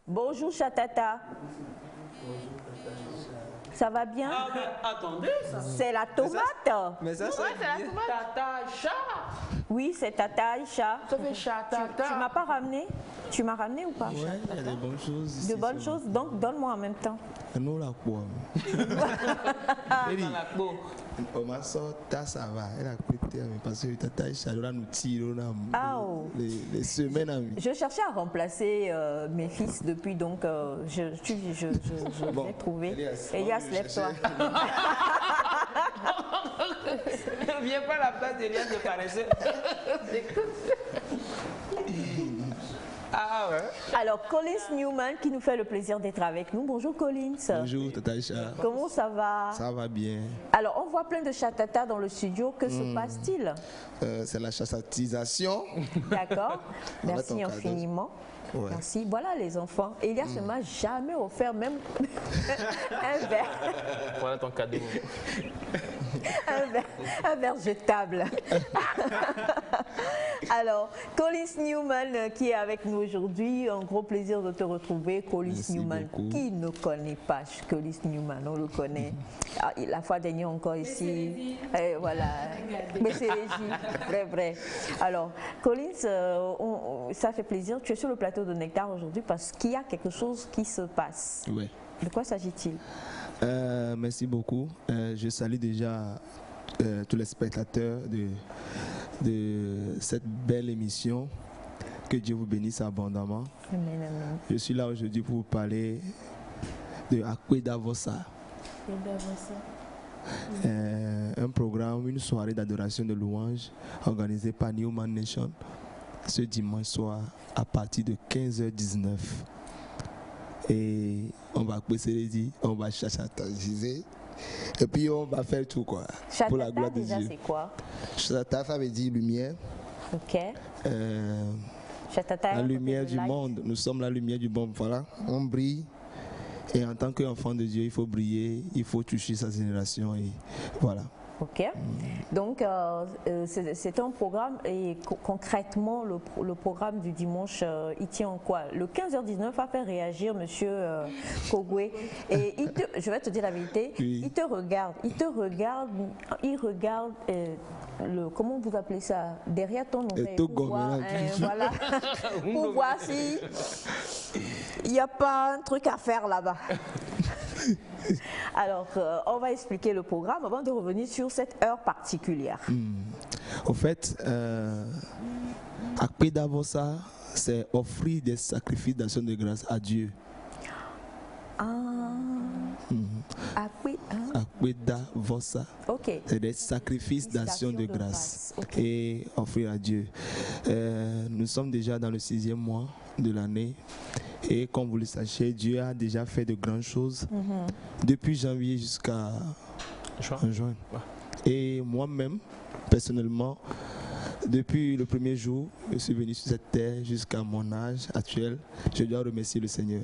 Bonjour Chatata. Ça va bien? Ah mais attendez, ça. C'est la tomate. Mais ça, Ouais, c'est la tomate. Tata Chat. Oui, c'est Tata Aïcha. Ça fait chat, tata. Tu m'as pas ramené? Tu m'as ramené ou pas? Oui, il y a des bonnes choses ici. De bonnes choses, donc donne-moi en même temps. Nous, la quoi? On m'a sorti, ça va. Elle a pété, parce que Tata Aïcha, elle nous tire les semaines. Je cherchais à remplacer mes fils depuis, donc je l'ai trouvé. Elias, lève-toi. Ne viens pas à la place d'Elias de paresseux. Ah ouais. Alors, Collins Newman qui nous fait le plaisir d'être avec nous. Bonjour Collins. Bonjour Tata Aïcha. Comment ça va? Ça va bien. Alors, on voit plein de chatata dans le studio. Que se passe-t-il? C'est la chassatisation. D'accord. Merci infiniment. Ouais. Merci. Voilà les enfants. Elias ne m'a jamais offert même un verre. Voilà ton cadeau. Un verre jetable. Alors, Collins Newman qui est avec nous aujourd'hui, un gros plaisir de te retrouver. Collins Newman, beaucoup. Qui ne connaît pas Collins Newman, on le connaît. La fois dernière encore ici. Voilà. Mais c'est vrai. Alors, Collins, ça fait plaisir. Tu es sur le plateau de Nectar aujourd'hui parce qu'il y a quelque chose qui se passe. Oui. De quoi s'agit-il? Merci beaucoup. Je salue déjà tous les spectateurs de cette belle émission. Que Dieu vous bénisse abondamment. Amen, amen. Je suis là aujourd'hui pour vous parler de Akweda Vossa. Un programme, une soirée d'adoration de louange organisée par Newman Nation ce dimanche soir à partir de 15h19. Et on va on va chassagiser. Et puis on va faire tout quoi. Chatata, pour la gloire de déjà, Dieu. C'est quoi? Chatata, ça veut dire lumière. Ok. Chatata, la lumière du monde. Nous sommes la lumière du monde. Voilà. On brille. Et en tant qu'enfant de Dieu, il faut briller. Il faut toucher sa génération. Et voilà. Ok. Donc, c'est un programme et concrètement, le programme du dimanche, il tient en quoi? Le 15h19 a fait réagir Monsieur Kogwe et je vais te dire la vérité, oui. il regarde comment vous appelez ça? Derrière ton oreille pour voir, voilà, pour voir si il n'y a pas un truc à faire là-bas. Alors, on va expliquer le programme avant de revenir sur cette heure particulière. Au fait, Akpeda Vossa, c'est offrir des sacrifices d'action de grâce à Dieu. Akpeda Vossa, okay. C'est des sacrifices d'action de grâce okay. Et offrir à Dieu. Nous sommes déjà dans le 6e mois de l'année. Et comme vous le sachez, Dieu a déjà fait de grandes choses depuis janvier jusqu'à juin. Ouais. Et moi-même, personnellement, depuis le premier jour, je suis venu sur cette terre jusqu'à mon âge actuel. Je dois remercier le Seigneur.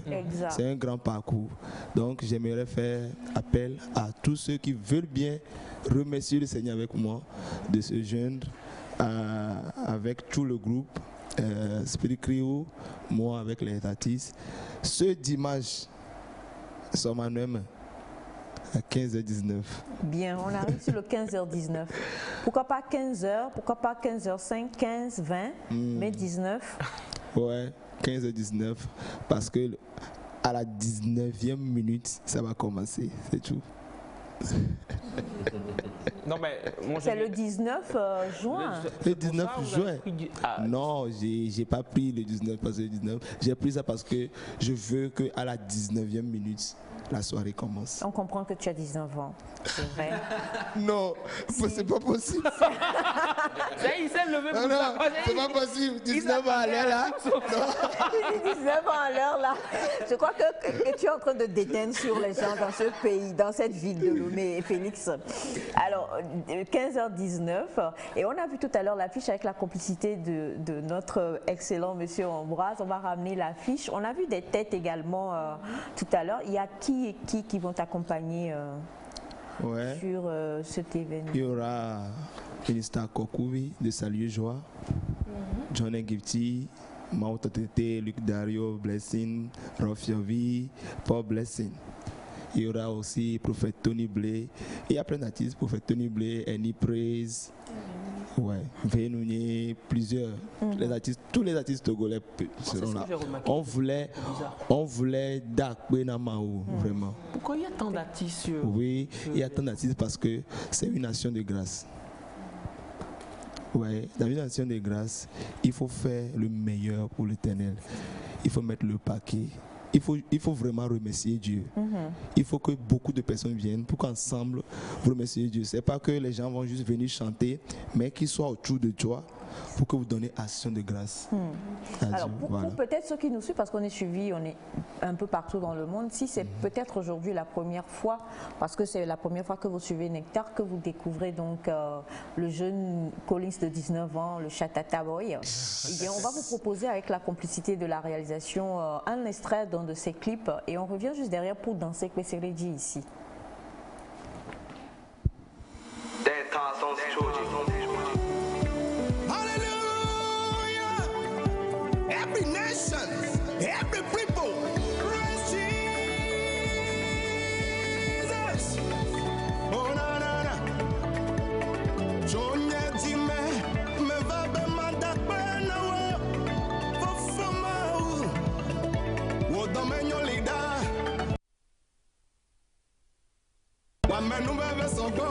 C'est un grand parcours. Donc, j'aimerais faire appel à tous ceux qui veulent bien remercier le Seigneur avec moi, de se joindre avec tout le groupe. Spirit Crew, moi avec les artistes. Ce dimanche, sommes à Nîmes à 15h19. Bien, on arrive sur le 15h19. Pourquoi pas 15h, pourquoi pas 15h05, 15, 20, mais 19? Ouais, 15h19, parce que à la 19e minute, ça va commencer, c'est tout. Non, mais c'est le 19 juin. Le 19 juin. Non, j'ai pas pris le 19 parce que le 19. J'ai pris ça parce que je veux qu'à la 19e minute, la soirée commence. On comprend que tu as 19 ans. C'est vrai. Non, c'est pas possible. Il s'est levé pour non, c'est pas possible. 19 ans à l'heure là. 19 ans à l'heure là. Je crois que tu es en train de déteindre sur les gens dans ce pays, dans cette ville de Lomé et Félix. Alors, 15h19. Et on a vu tout à l'heure l'affiche avec la complicité de notre excellent monsieur Ambroise. On va ramener l'affiche. On a vu des têtes également tout à l'heure. Il y a qui vont t'accompagner sur cet événement? Il y aura Ministre Kokouvi de Salut Joie, John Ngifty, Mao Totete, Luc Dario, Blessing, Rofiovi, Paul Blessing. Il y aura aussi Prophète Tony Blé. Il y a plein d'artistes, Prophète Tony Blé, Annie Praise. Ouais, Vénounier, plusieurs. Les artistes, tous les artistes togolais seront là. On voulait Dakwe Namaou, vraiment. Pourquoi il y a tant d'artistes? Oui, il y a tant d'artistes parce que c'est une nation de grâce. Ouais, dans une nation de grâce, il faut faire le meilleur pour l'Éternel. Il faut mettre le paquet. Il faut vraiment remercier Dieu. Il faut que beaucoup de personnes viennent pour qu'ensemble vous remerciez Dieu. Ce n'est pas que les gens vont juste venir chanter, mais qu'ils soient autour de toi pour que vous donnez action de grâce. Alors, pour peut-être ceux qui nous suivent, parce qu'on est suivis, on est un peu partout dans le monde, si c'est peut-être aujourd'hui la première fois, parce que c'est la première fois que vous suivez Nectar, que vous découvrez donc le jeune Collins de 19 ans, le Chatata Boy, eh bien, on va vous proposer avec la complicité de la réalisation un extrait d'un de ses clips et on revient juste derrière pour danser Kwesereji ici. Every nation, every people, praise Jesus. Oh na na na. Jonya dime me va be manda pena wo. Fofoma wo domenyo lida. Wa menu be sogo.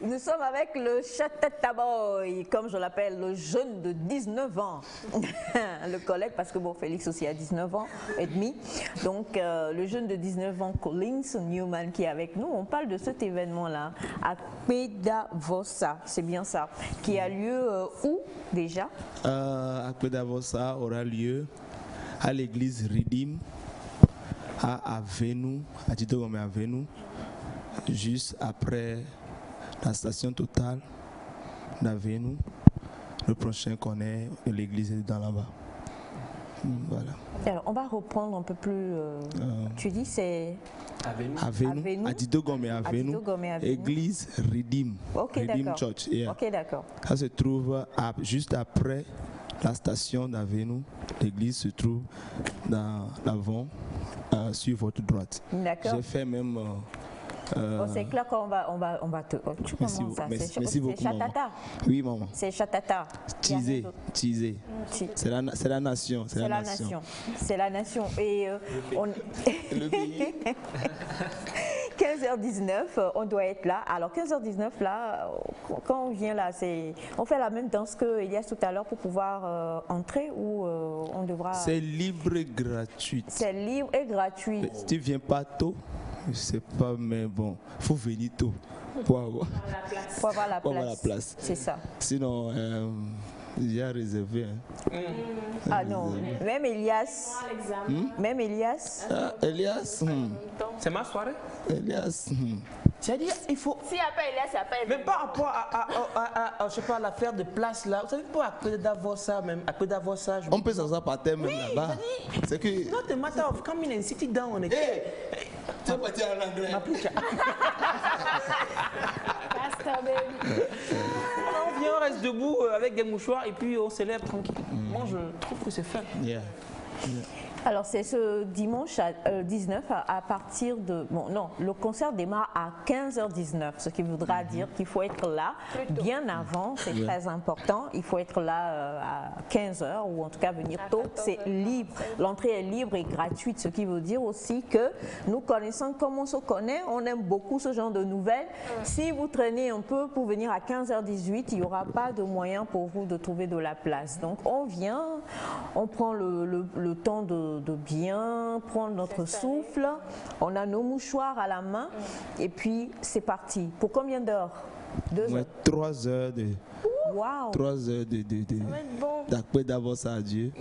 Nous sommes avec le Chatata Boy, comme je l'appelle, le jeune de 19 ans. Le collègue, parce que bon, Félix aussi a 19 ans et demi. Donc, le jeune de 19 ans, Collins Newman, qui est avec nous. On parle de cet événement-là, à Akpedavossa, c'est bien ça, qui a lieu où déjà? Akpedavossa aura lieu à l'église Redeem, à Avenu, à Titogome Avenu, juste après la station Total d'Avenu. Le prochain qu'on est, l'église est dans là-bas. Voilà. Alors, on va reprendre un peu plus. Tu dis c'est Avenu, à Titogome Avenu, église Redeem, Redeem Church. Yeah. Ok, d'accord. Ça se trouve juste après la station d'Avenu. L'église se trouve dans l'avant, sur votre droite. D'accord. J'ai fait même. C'est clair qu'on va te. Tu merci, commences ça. Merci beaucoup. C'est Chatata. Oui, maman. C'est Chatata. Teasé. C'est la nation. C'est la nation. C'est la nation. Et le pays. 15h19, on doit être là. Alors 15h19, là, quand on vient là, on fait la même danse que Elias tout à l'heure pour pouvoir entrer ou on devra. C'est libre et gratuit. C'est libre et gratuit. Si tu viens pas tôt, je sais pas, mais bon, il faut venir tôt pour avoir la place. C'est ça. Sinon, j'ai réservé. Hein. Ah non, même Elias. Même Elias. Elias. C'est ma soirée. Elias. C'est-à-dire, il faut. S'il n'y a pas Elias, il n'y a pas Mais par rapport à je sais pas, l'affaire de place là, vous savez pas, d'avoir ça même, d'avoir ça. On peut s'asseoir par terre même là-bas. C'est que. Not a matter of coming and sitting down on a chair. Tu vas pas dire en anglais. On vient, on reste debout avec des mouchoirs et puis on célèbre tranquille. Moi, je trouve que c'est fun. Alors c'est ce dimanche à 19 à partir de... Bon non, le concert démarre à 15h19, ce qui voudra dire qu'il faut être là bien avant, c'est très important. Il faut être là à 15h ou en tout cas venir tôt, c'est libre. L'entrée est libre et gratuite, ce qui veut dire aussi que nous connaissons comme on se connaît, on aime beaucoup ce genre de nouvelles. Si vous traînez un peu pour venir à 15h18, il n'y aura pas de moyen pour vous de trouver de la place. Donc on vient, on prend le temps de bien prendre notre souffle, on a nos mouchoirs à la main et puis c'est parti. Pour combien d'heures? 2 heures? 3 heures de... Wow. 3 heures d'Akpedavossa à Dieu.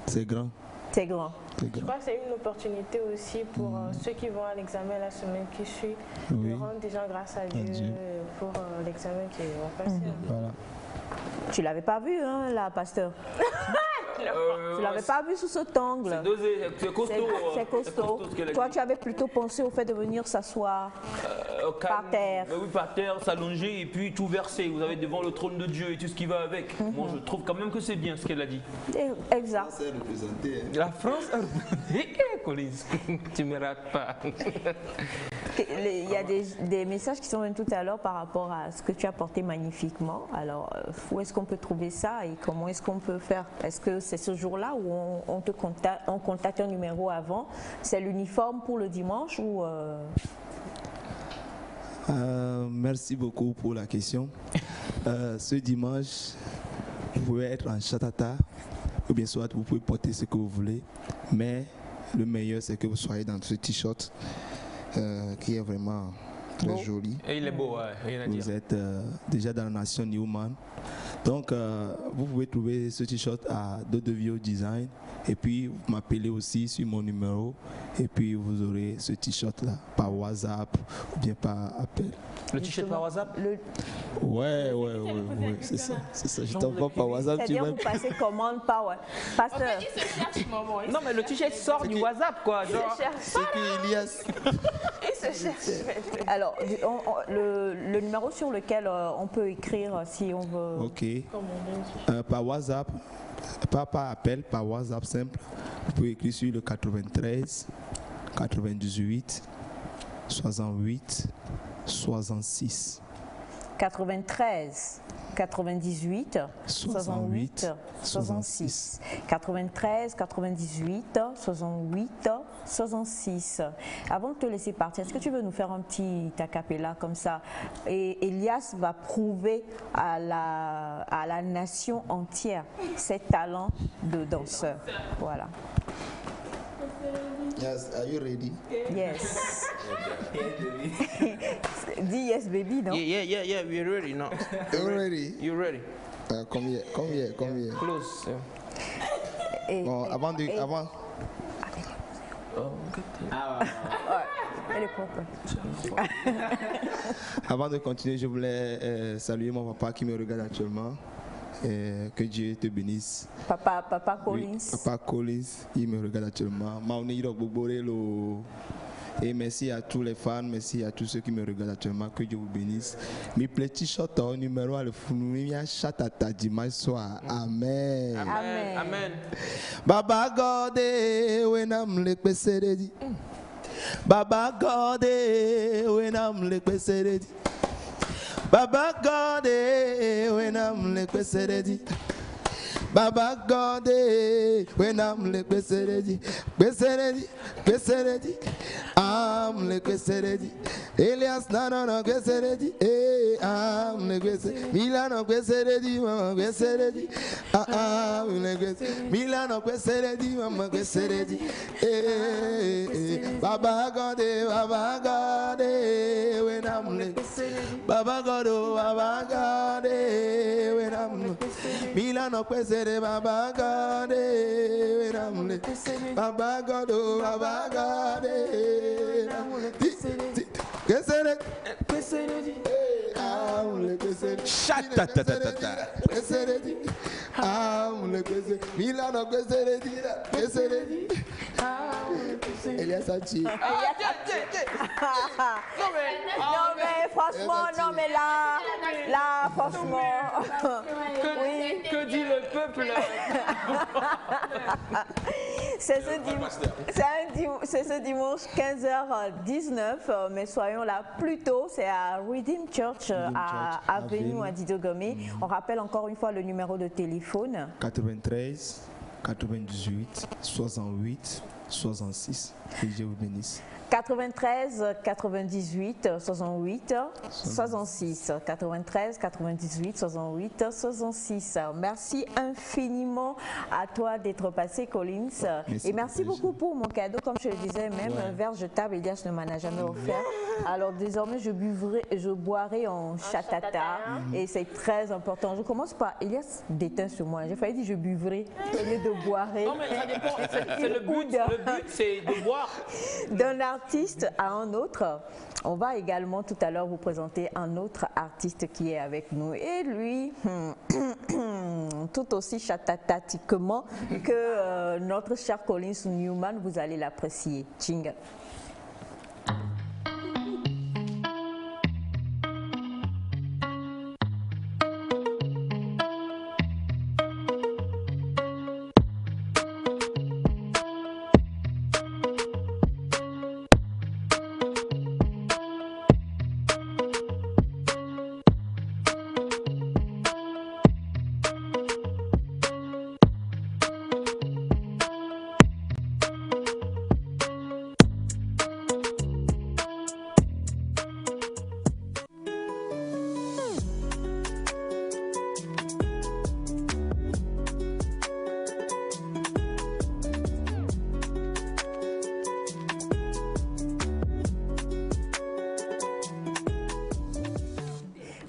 C'est grand. C'est grand. Je crois que c'est une opportunité aussi pour ceux qui vont à l'examen la semaine qui suit de rendre déjà grâce à Dieu pour l'examen qui va passer. Voilà. Tu l'avais pas vu, hein, là, pasteur? Tu l'avais pas vu sous cet angle. C'est dosé, c'est costaud. C'est costaud. Toi, tu avais plutôt pensé au fait de venir s'asseoir par terre. Oui, par terre, s'allonger et puis tout verser. Vous avez devant le trône de Dieu et tout ce qui va avec. Moi, je trouve quand même que c'est bien ce qu'elle a dit. Exact. La France a représenté. Collins, tu ne me rates pas. Il y a des messages qui sont venus tout à l'heure par rapport à ce que tu as porté magnifiquement. Alors, où est-ce qu'on peut trouver ça et comment est-ce qu'on peut faire? Est-ce que c'est ce jour-là où on contacte un numéro avant? C'est l'uniforme pour le dimanche ou Merci beaucoup pour la question. Ce dimanche, vous pouvez être en chatata ou bien soit vous pouvez porter ce que vous voulez, mais le meilleur c'est que vous soyez dans ce t-shirt qui est vraiment très joli. Et il est beau, rien à dire. Vous êtes déjà dans la nation Newman. Donc, vous pouvez trouver ce t-shirt à Dodevio Design. Et puis, vous m'appelez aussi sur mon numéro. Et puis, vous aurez ce t-shirt-là par WhatsApp ou bien par appel. Le t-shirt par WhatsApp? Ouais, c'est ça. Je t'envoie par WhatsApp. C'est-à-dire, vous passez commande par WhatsApp. Pasteur. Il se cherche, maman. Non, mais le t-shirt sort du WhatsApp, quoi. C'est que Elias. Il se cherche. Alors, le numéro sur lequel on peut écrire si on veut. Ok. Par WhatsApp, pas par appel, par WhatsApp simple. Vous pouvez écrire sur le 93 98 68 66. 93, 98, 68, 66. 93, 98, 68, 66. Avant de te laisser partir, est-ce que tu veux nous faire un petit a cappella comme ça? Et Elias va prouver à la nation entière ses talents de danseur. Voilà. Yes, are you ready? Yes. Dis yes, baby, non? Yeah, we're ready now. You're ready? You ready? Come here. Close. Yeah. Bon, avant de... Avant... Elle est propre. Avant de continuer, je voulais saluer mon papa qui me regarde actuellement. Que Dieu te bénisse. Papa Collins. Oui, Papa Collins, il me regarde actuellement. Et merci à tous les fans, merci à tous ceux qui me regardent actuellement. Que Dieu vous bénisse. Mes petits chanteurs numéro 1, le Founoumia Chatata dimanche soir. Amen. Amen. Baba God, when I'm like Peseredi. Baba God, when I'm like Peseredi. Baba God, when I'm like Peseredi. Baba God, when I'm like Peseredi. Peseredi. I'm like Peseredi. Elias Nano Peseredi. I'm like Peseredi. Milano Peseredi, Mama Peseredi. I'm like Peseredi. Milano Peseredi, Mama Peseredi. Baba God, when I'm like Baba God, when I'm like Milano Peseredi, Baba God, when I'm like Baba God, Elias Sachi. Non mais franchement, non mais là franchement. Oui. Que dit le peuple? C'est ce dimanche 15h19, mais soyons là plus tôt, c'est à Redeem Church, à Avenue Adidogomé. On rappelle encore une fois le numéro de téléphone. 93 98 68 66. Que Dieu vous bénisse. 93 98 68 66. 93 98 68 66. Merci infiniment à toi d'être passé, Collins. Merci, et merci beaucoup pour mon cadeau. Comme je le disais, même un verre jetable, Elias ne m'en a jamais offert. Alors désormais, je boirai en chatata. Et c'est très important. Je commence par Elias déteint sur moi. J'ai failli dire je buvrai au lieu de boirer. Non, mais ça dépend. C'est le but. Le but, c'est de boire. D'un artiste à un autre. On va également tout à l'heure vous présenter un autre artiste qui est avec nous. Et lui, tout aussi chatatatiquement que notre cher Collins Newman, vous allez l'apprécier. Jingle.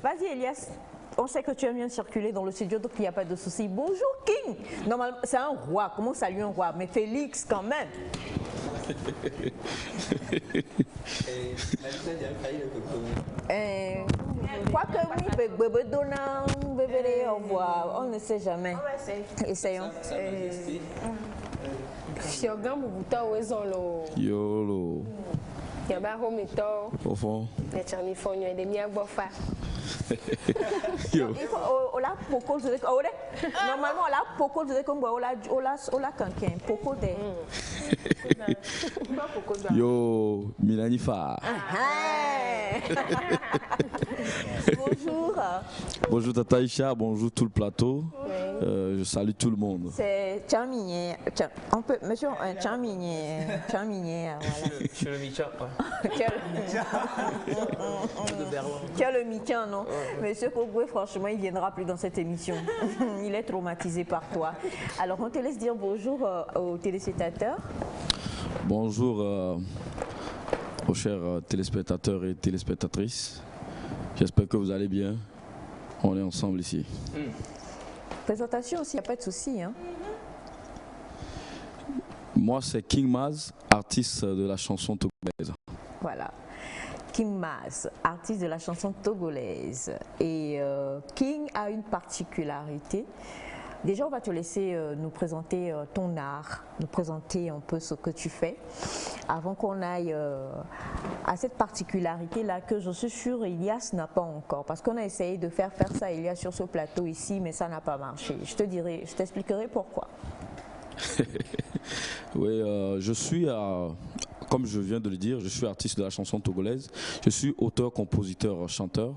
Vas-y Elias, on sait que tu aimes bien circuler dans le studio, donc il n'y a pas de souci. Bonjour King. Normalement, c'est un roi, comment saluer un roi? Mais Félix quand même. Quoique oui, bébé donnant, bébé au revoir, on ne sait jamais. Essayons. Yolo. Yaba homito. Au fond. Les charmifonio et des miagbofa. Normalement, on a beaucoup de comme on a quelqu'un, beaucoup de. Yo, Milanifa. Bonjour. Bonjour Tata Isha, bonjour tout le plateau. Je salue tout le monde. C'est Chamigné. On peut, monsieur, Chamigné. Voilà. Je suis le Michan. Tu as le Michan, non? Monsieur Kogwe, franchement, il ne viendra plus dans cette émission. Il est traumatisé par toi. Alors, on te laisse dire bonjour aux téléspectateurs. Bonjour aux chers téléspectateurs et téléspectatrices. J'espère que vous allez bien. On est ensemble ici. Présentation aussi, il n'y a pas de souci. Hein? Moi, c'est King Maz, artiste de la chanson togolaise. Voilà. King Maz, artiste de la chanson togolaise. Et King a une particularité. Déjà, on va te laisser nous présenter ton art, nous présenter un peu ce que tu fais, avant qu'on aille à cette particularité-là que je suis sûre Elias n'a pas encore. Parce qu'on a essayé de faire ça Elias sur ce plateau ici, mais ça n'a pas marché. Je t'expliquerai pourquoi. Oui, je suis, comme je viens de le dire, je suis artiste de la chanson togolaise. Je suis auteur, compositeur, chanteur.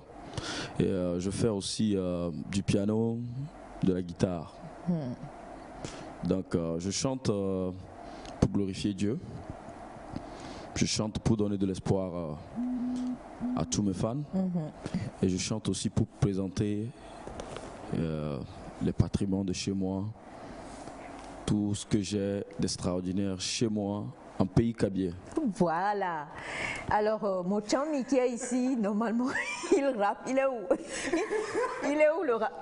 Et je fais aussi du piano, de la guitare. Donc je chante pour glorifier Dieu. Je chante pour donner de l'espoir à tous mes fans. Et je chante aussi pour présenter les patrimoines de chez moi, tout ce que j'ai d'extraordinaire chez moi, en pays Kabylie. Voilà. Alors, mon chami qui est ici, normalement, il rappe. Il est où? Il est où le rap?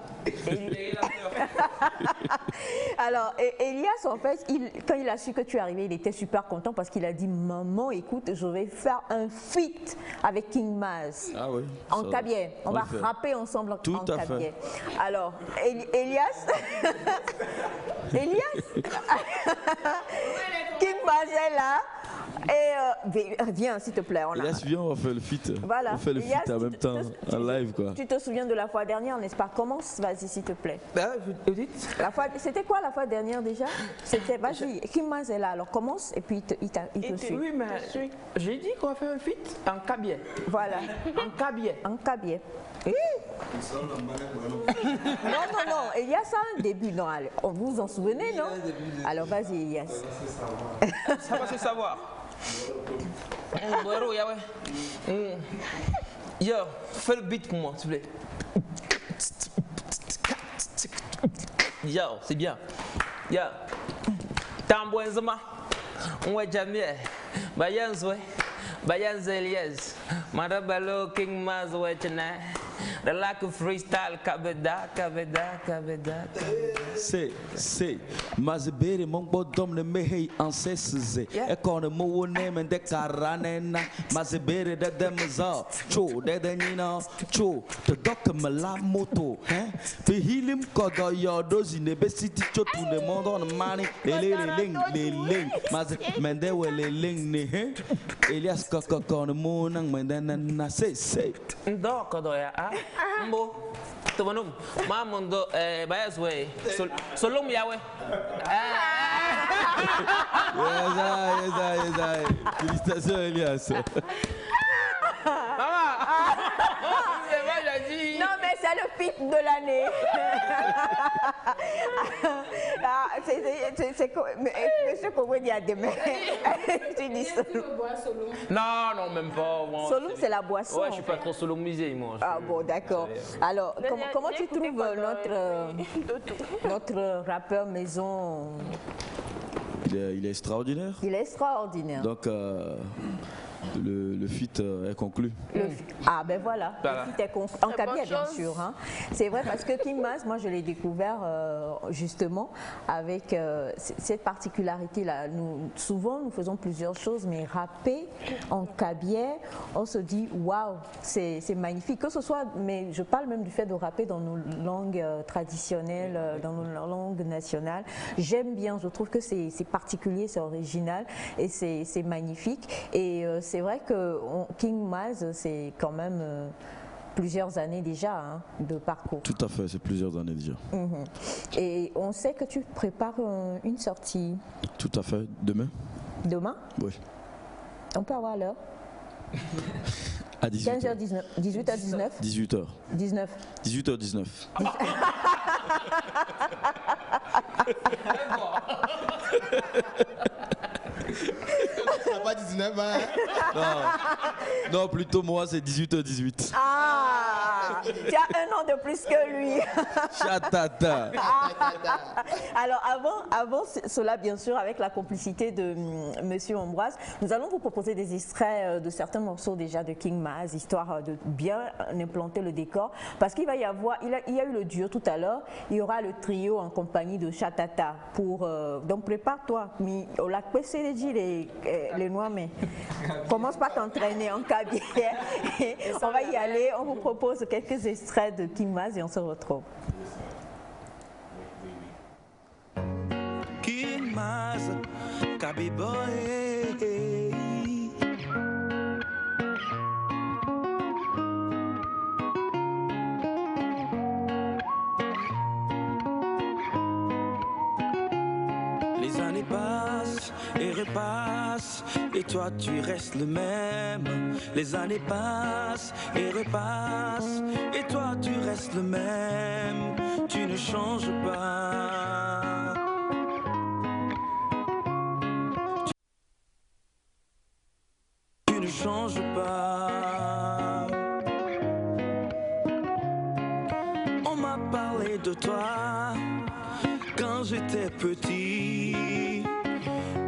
Alors, Elias, en fait, quand il a su que tu es arrivé, il était super content parce qu'il a dit, maman, écoute, je vais faire un feat avec King Maz. Ah oui. En Kabylie. On va rapper ensemble en Kabylie. Alors, Elias, King Maz est là. Et viens, s'il te plaît. Elias, viens, on va faire le feat. Voilà. On fait le feat en même temps, en live, quoi. Tu te souviens de la fois dernière, n'est-ce pas? Commence, vas-y, s'il te plaît. C'était quoi la fois dernière déjà? C'était, vas-y, King Maz est là, alors commence et puis il te suit. Oui, mais j'ai dit qu'on va faire un feat en Kabylie. Voilà. En Kabylie. En Kabylie. Non, Elias a un début, non, allez, vous vous en souvenez, non? Alors vas-y, Elias. Ça va se savoir. Yo, fais le beat pour moi, s'il te plaît. Yo, c'est bien. Yo, Tambouenzama, on jamais. Bayanzwe, Bayanz Elias, Marabalo, King Maz, Wetchana. The lack of freestyle, kabeda. C'est Mazebere mon bodom ne mehei ancesses e kon mo name de karanena Mazebere de demza cho de denina cho to dok me la moto hein fi hilim kodo yodo ne besiti cho tout le monde on mani les ling Maz mende we les ling ne hein Elias kon mo nang mendana na c'est ndo kodo ya mbo Tomanum, Mamondo, Bayas way, Solom Yahweh. Yes. Félicitations, Elias. Maman, c'est vrai, j'ai dit. Non, mais c'est le feat de l'année. Monsieur Kogwe dit à demain. Tu dis Solom. Non, même pas. Solom, c'est la boisson. Ouais, je suis pas trop solomisé, moi. Ah bon, d'accord. Alors, comment tu trouves notre rappeur maison? Il est extraordinaire. Il est extraordinaire. Donc, le feat est conclu. Ah ben voilà, le feat est en Kabylie bien sûr. Hein. C'est vrai parce que King Maz, moi je l'ai découvert justement avec cette particularité-là. Souvent nous faisons plusieurs choses, mais rapper en Kabylie, on se dit waouh, c'est magnifique. Que ce soit, mais je parle même du fait de rapper dans nos langues traditionnelles, dans nos langues nationales. J'aime bien, je trouve que c'est particulier, c'est original et c'est magnifique. Et c'est vrai que King Maz, c'est quand même plusieurs années déjà hein, de parcours. Tout à fait, c'est plusieurs années déjà. Et on sait que tu prépares une sortie. Tout à fait, demain. Demain? Oui. On peut avoir l'heure? À 18h. 15h19, 18h19? 18h. 19. 18h19. Ça pas 19 hein? Non, plutôt moi, c'est 18h18. Ah, tu as un an de plus que lui. Chatata. Alors avant cela, bien sûr, avec la complicité de Monsieur Ambroise, nous allons vous proposer des extraits de certains morceaux déjà de King Maz, histoire de bien implanter le décor, parce qu'il va y avoir, il y a eu le duo tout à l'heure, il y aura le trio en compagnie de Chatata. Donc prépare-toi, au lac PC les noirs, mais commence pas à t'entraîner en cabinet. On va y aller, on vous propose quelques extraits de King Maz et on se retrouve. King Maz, Kaby Boy. Les années passent et repassent, et toi tu restes le même. Les années passent et repassent, et toi tu restes le même. Tu ne changes pas. Tu ne changes pas. On m'a parlé de toi quand j'étais petit,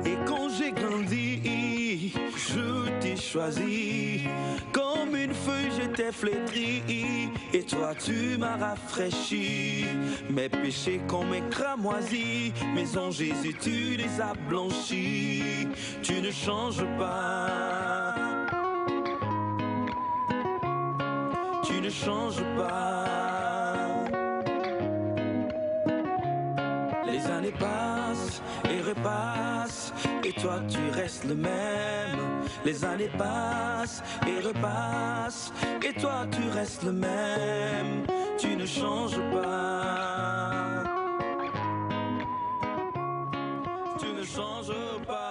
et quand j'ai grandi, je t'ai choisi. Comme une feuille j'étais flétrie, et toi tu m'as rafraîchi. Mes péchés comme mes cramoisis, mais en Jésus tu les as blanchis. Tu ne changes pas. Tu ne changes pas. Les années passent et repassent, et toi tu restes le même. Les années passent et repassent, et toi tu restes le même. Tu ne changes pas. Tu ne changes pas.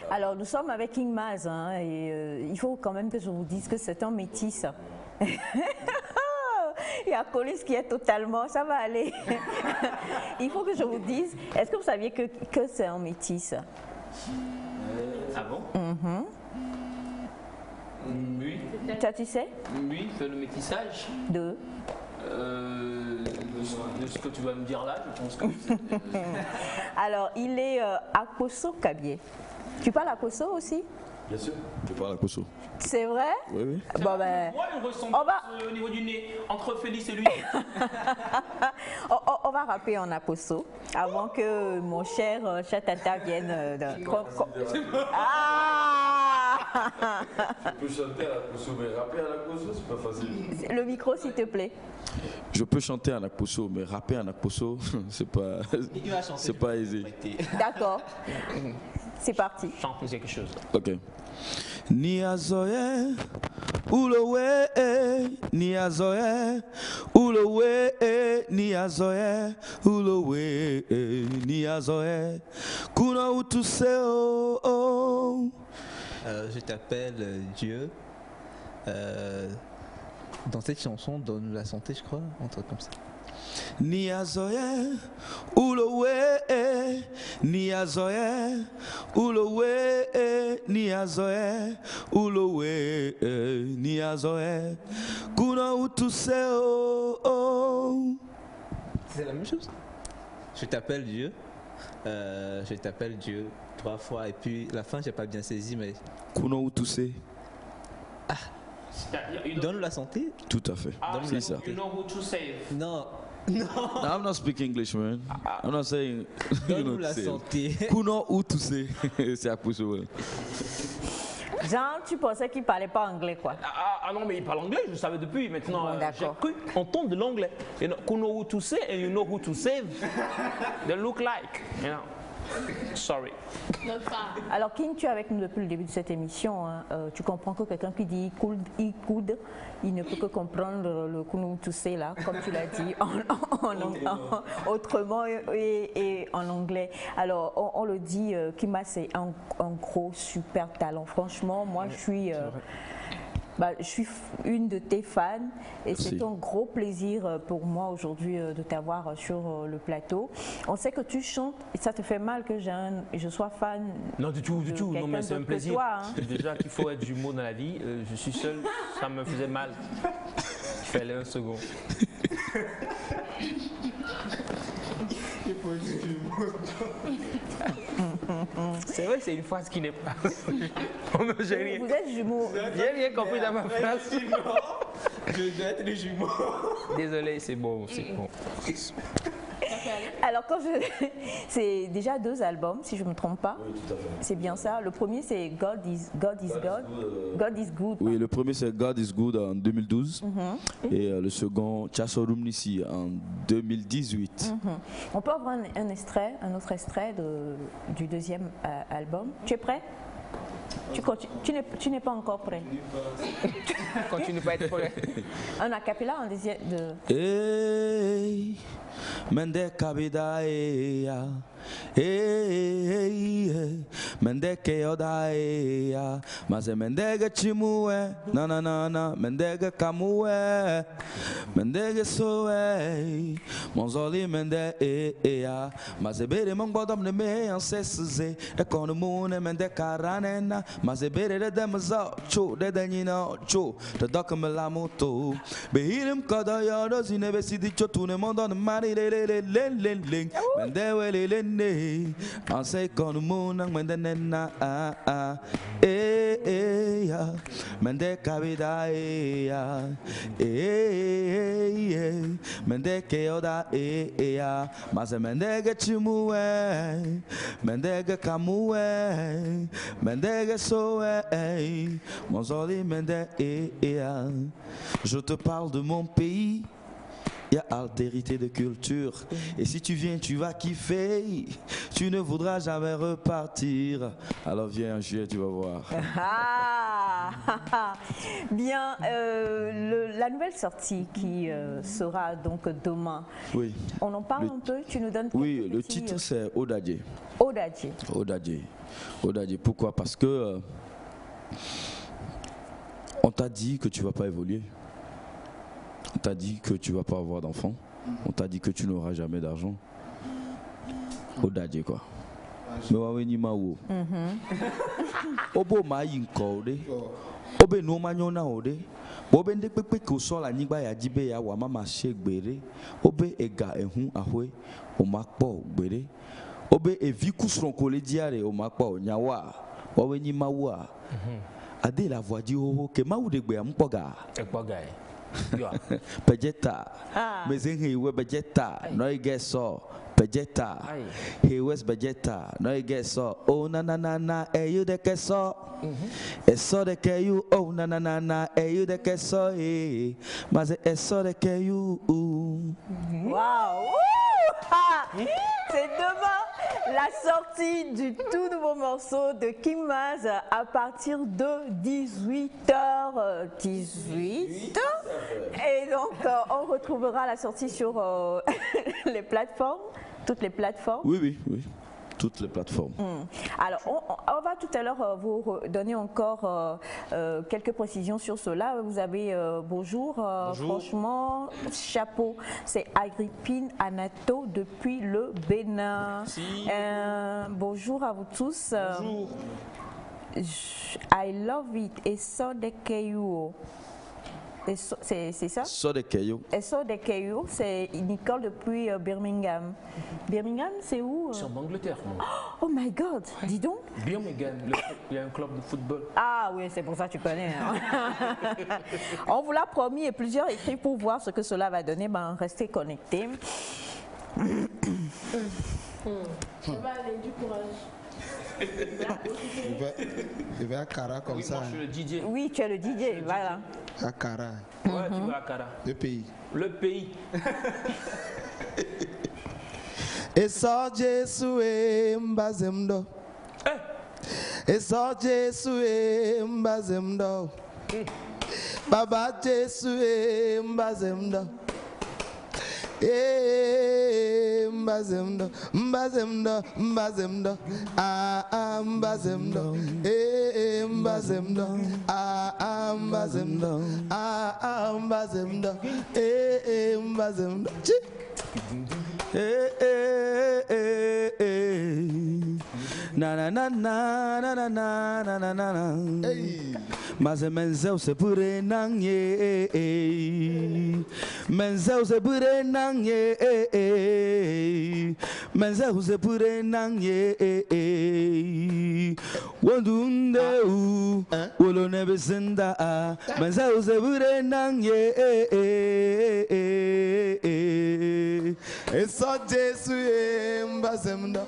Alors, nous sommes avec King Maz, hein, et il faut quand même que je vous dise que c'est un métis. Il y a Colis qui est totalement, ça va aller. Il faut que je vous dise, est-ce que vous saviez que c'est un métis? Ah bon? Oui. Ça, tu sais? Oui, c'est le métissage. De ce que tu vas me dire là, je pense que Alors, il est Akoso Kabyé. Tu parles Akoso aussi? Bien sûr, je parle à Koso. C'est vrai? Oui, oui. Bon, ben, moi, il me ressemble au niveau du nez, entre Félix et lui. on va rapper en Akoso avant que mon cher Chatata vienne. Je peux chanter à la Koso, mais rapper à la Koso, c'est pas facile. Le micro, s'il te plaît. Je peux chanter en Akposo, mais rapper en Akposo, c'est pas aisé. D'accord. C'est parti. Chante quelque chose. Ok. Niazoye, ulowe, niazoye, ulowe, niazoye, ulowe, niazoye, kuna utuseo. Je t'appelle Dieu. Dans cette chanson, donne la santé, je crois, un truc comme ça. Niazoye, ulowe, niazoye, ulowe, niazoye, ulowe, niazoye, kuna utuseo. C'est la même chose. Je t'appelle Dieu. Je t'appelle Dieu 3 fois et puis la fin j'ai pas bien saisi mais. Kuna utuse. Donne la santé. Tout à fait. C'est ça. You know who to save. Non. No, I'm not speaking English, man. I'm not saying. Donne la santé. Kuno utuse. C'est à pousser. Jean, tu pensais qu'il parlait pas anglais, quoi. Ah non, mais il parle anglais, je le savais depuis. Maintenant, Bon, j'ai cru entendre de l'anglais. You know who to say and you know who to save. They look like, you know. Sorry. Alors, King, tu es avec nous depuis le début de cette émission. Hein. Tu comprends que quelqu'un qui dit coude, il ne peut que comprendre le kunum to say là, comme tu l'as dit, autrement et en anglais. Alors, on le dit, Kima, c'est un gros super talent. Franchement, moi, je suis une de tes fans et c'est un gros plaisir pour moi aujourd'hui de t'avoir sur le plateau. On sait que tu chantes et ça te fait mal que je sois fan. Non, du tout. Non, mais c'est un plaisir. Toi, hein. Déjà qu'il faut être jumeau dans la vie. Je suis seul, ça me faisait mal. Il fallait un second. C'est vrai, c'est une phrase qui n'est pas. Vous êtes jumeaux. J'ai rien compris dans ma phrase. Je dois être les jumeaux. Désolé, c'est bon, c'est bon. Alors, c'est déjà 2 albums, si je ne me trompe pas. Oui, tout à fait. C'est bien ça. Le premier, c'est God is Good. Oui, le premier, c'est God is Good en 2012. Et le second, Chasorumnisi en 2018. On peut avoir un autre extrait du deuxième album. Tu es prêt? Tu n'es pas encore prêt. Continue pas à être prêt. Un acapella, un désir de... Hey, mende kabida ya. Hey, mende keoda ya. Maze mendege chimue, na, mendege kamue, mendege soe, monzoli mende ya. Maze bere mongbodom ne me ancestze, e kono mune mende karanena, maze bere de demza, cho de denina, cho, de dokme la moto. Behirim kada ya rozine besidi cho tout le monde en mari le mende wele ne ansei kono muna mende nena ya mende kabida ya mende keoda ya maze mende ge chimue mende ge kamue mende ge soe monzoli mende ya. Je te parle de mon pays. Il y a altérité de culture. Et si tu viens, tu vas kiffer. Tu ne voudras jamais repartir. Alors viens en juillet, tu vas voir. Bien, la nouvelle sortie qui sera donc demain. Oui. On en parle un peu. Tu nous donnes. Oui, le titre c'est Odadje. Odadje. Pourquoi? Parce que on t'a dit que tu vas pas évoluer. On t'a dit que tu vas pas avoir d'enfant. On t'a dit que tu n'auras jamais d'argent. Odadje quoi. Mais wa weni mawo. Obo ma yinko de. Obe no manyona ode. Obe nde pepe ko so la nigba ya jibe ya wa mama shegbere. Obe ega ehun ahwe o makpo gbere. Obe eviku sronkole diare o makpo nyawa. Wa weni mawo. Ade la voix di ho ke mawu de gbe ampoga. Ekpoga. Pejeta, mezinhi we bejeta, no igeso, pejeta, he was bejeta, no igeso, oh na, you de keso, eso de ke you, oh na, you de keso, maze eso de ke you. Wow! C'est demain la sortie du tout nouveau morceau de Kim Maz à partir de 18h18. Et donc, on retrouvera la sortie sur les plateformes, toutes les plateformes. Oui. toutes les plateformes. Alors, on va tout à l'heure vous donner encore quelques précisions sur cela. Vous avez bonjour. Franchement, chapeau. C'est Agrippine Anato depuis le Bénin. Bonjour à vous tous. Bonjour. I love it. Et ça de Keyo. C'est ça? So de Keyo. Et ça de Keyo, c'est Nicole depuis Birmingham. Birmingham, c'est où? C'est en Angleterre. Oh my God, dis donc. Birmingham, il y a un club de football. Ah oui, c'est pour ça que tu connais. Hein. On vous l'a promis et plusieurs écrits pour voir ce que cela va donner. Ben, restez connectés. Ça va aller, du courage. Il va à Cara comme ça. Moi, je suis le DJ. Oui, tu es le DJ, voilà. À Cara. Ouais, tu vas à Cara. Le pays. Le pays. Et ça, Jésus est mbazemdo. Et ça, Jésus est mbazemdo. Baba Jésus est mbazemdo. Mbazemdo, mbazemdo, mbazemdo, mbazemdo, mbazemdo, mbazemdo, mbazemdo, mbazemdo. Na na na na na na na na na na. Mas menzeu se pure nang ye, menzeu se pure nang ye, menzeu se pure nang ye. Wandunde u, wolo nebe senda, menzeu se pure nang ye. Et ça Jésus est mbazemda.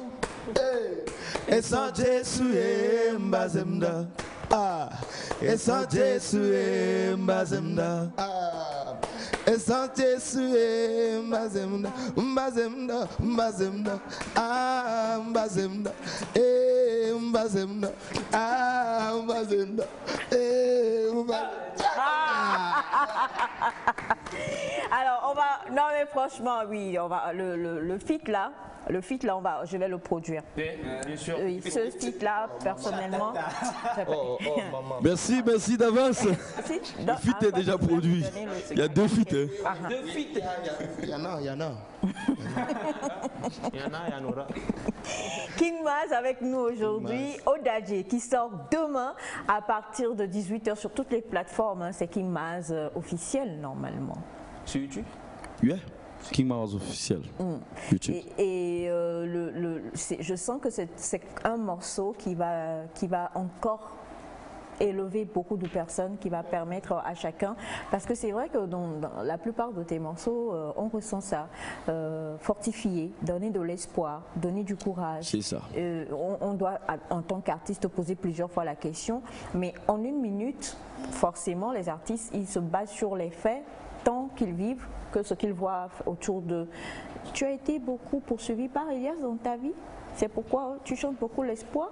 Et ça Jésus est mbazemda. Et ça Jésus est mbazemda. Et ça Jésus est mbazemda. Mbazemda, mbazemda, mbazemda, mbazemda, mbazemda, Alors, on va. Non, mais franchement, oui, on va. Le feat là, je vais le produire. Bien sûr. Oui, ce feat là, personnellement. Merci d'avance. Le feat est déjà produit. Il y a 2 feats. Deux feats. Il y en a. Il y en aura. King Maz avec nous aujourd'hui, Odadje qui sort demain à partir de 18h sur toutes les plateformes. Hein. C'est King Maz officiel normalement. Sur YouTube? Oui. King Maz officiel. YouTube. Et je sens que c'est un morceau qui va encore élever beaucoup de personnes, qui va permettre à chacun, parce que c'est vrai que dans la plupart de tes morceaux, on ressent ça, fortifier, donner de l'espoir, donner du courage. C'est ça. On doit, en tant qu'artiste, poser plusieurs fois la question, mais en 1 minute, forcément, les artistes, ils se basent sur les faits, tant qu'ils vivent, que ce qu'ils voient autour d'eux. Tu as été beaucoup poursuivi par Elias dans ta vie? C'est pourquoi tu chantes beaucoup l'espoir?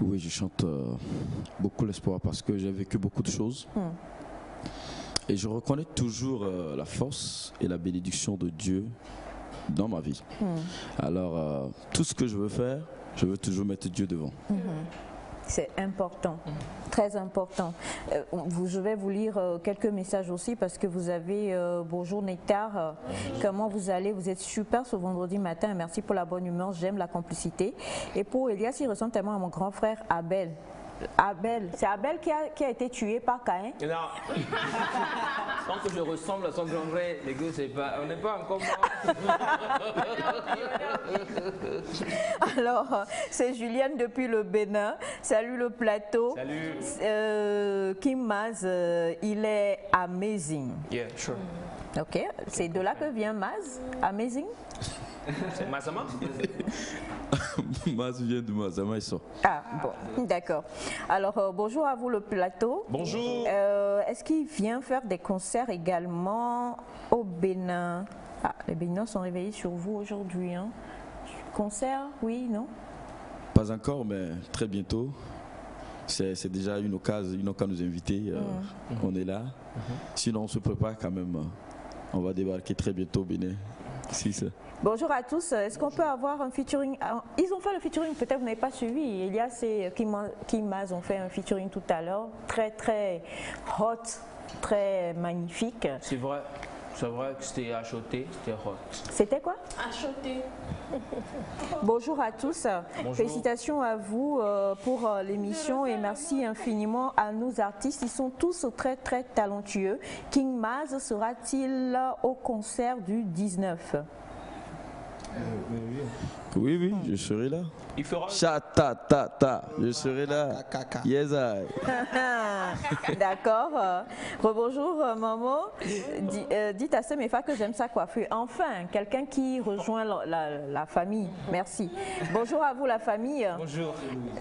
Oui, je chante beaucoup l'espoir parce que j'ai vécu beaucoup de choses. Et je reconnais toujours la force et la bénédiction de Dieu dans ma vie. Alors, tout ce que je veux faire, je veux toujours mettre Dieu devant. C'est important, très important. Je vais vous lire quelques messages aussi parce que vous avez bonjour Nectar, comment vous allez? Vous êtes super ce vendredi matin, merci pour la bonne humeur, j'aime la complicité. Et pour Elias, il ressemble tellement à mon grand frère Abel. C'est Abel qui a été tué par Caïn? Non. Tant que je ressemble à son grand frère, les gars, on n'est pas encore mort. Alors, c'est Julienne depuis le Bénin. Salut le plateau. Salut. King Maz, il est amazing. Yeah, sure. Ok, c'est de là que vient Maz, amazing? C'est Mazama? Maz vient de Mazama, ils sont. Ah, bon, d'accord. Alors, bonjour à vous le plateau. Bonjour. Est-ce qu'il vient faire des concerts également au Bénin? Ah, les Béninois sont réveillés sur vous aujourd'hui. Hein. Concert, oui, non? Pas encore, mais très bientôt. C'est déjà une occasion de nous inviter. On est là. Sinon, on se prépare quand même. On va débarquer très bientôt au Bénin. Si, ça. Bonjour à tous, est-ce qu'on peut avoir un featuring? Ils ont fait le featuring, peut-être vous n'avez pas suivi. Il y a ces King Maz ont fait un featuring tout à l'heure, très très hot, très magnifique. C'est vrai que c'était achoté, c'était hot. C'était quoi? Achoté. Bonjour à tous, Bonjour. Félicitations à vous pour l'émission et merci infiniment à nos artistes. Ils sont tous très très talentueux. King Maz sera-t-il au concert du 19? Oui, oui, je serai là. Il fera... Je serai là. Yes, I. D'accord. Rebonjour maman. Dites à Semefa que j'aime sa coiffure. Enfin, quelqu'un qui rejoint la famille. Merci. Bonjour à vous la famille. Bonjour.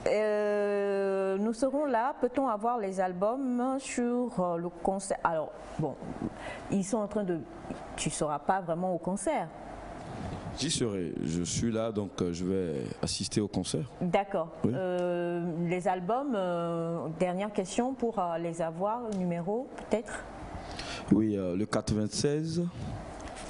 Nous serons là. Peut-on avoir les albums sur le concert? Alors, bon, ils sont en train de... Tu ne seras pas vraiment au concert. J'y serai. Je suis là, donc je vais assister au concert. D'accord. Oui. Les albums, dernière question pour les avoir, numéro peut-être? Oui, le 96,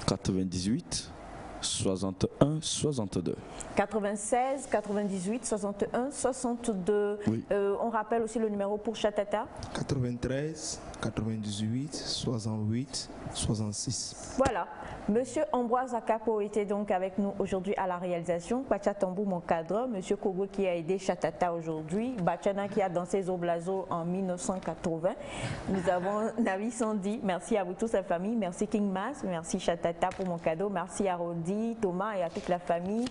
98, 61, 62. 96, 98, 61, 62. Oui. On rappelle aussi le numéro pour Chatata. 93, 98, 68, 66. Voilà. Monsieur Ambroise Akapo était donc avec nous aujourd'hui à la réalisation. Kwacha Tambou, mon cadre. Monsieur Kogo qui a aidé Chatata aujourd'hui. Bachana qui a dansé Zoblazo en 1980. Nous avons Navi Sandy. Merci à vous tous, la famille. Merci King Maz. Merci Chatata pour mon cadeau. Merci à Rodi, Thomas et à toute la famille.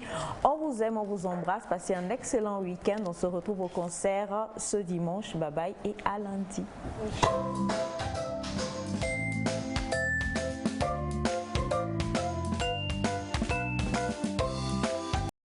On vous aime, on vous embrasse. Passez un excellent week-end. On se retrouve au concert ce dimanche. Bye bye et à lundi.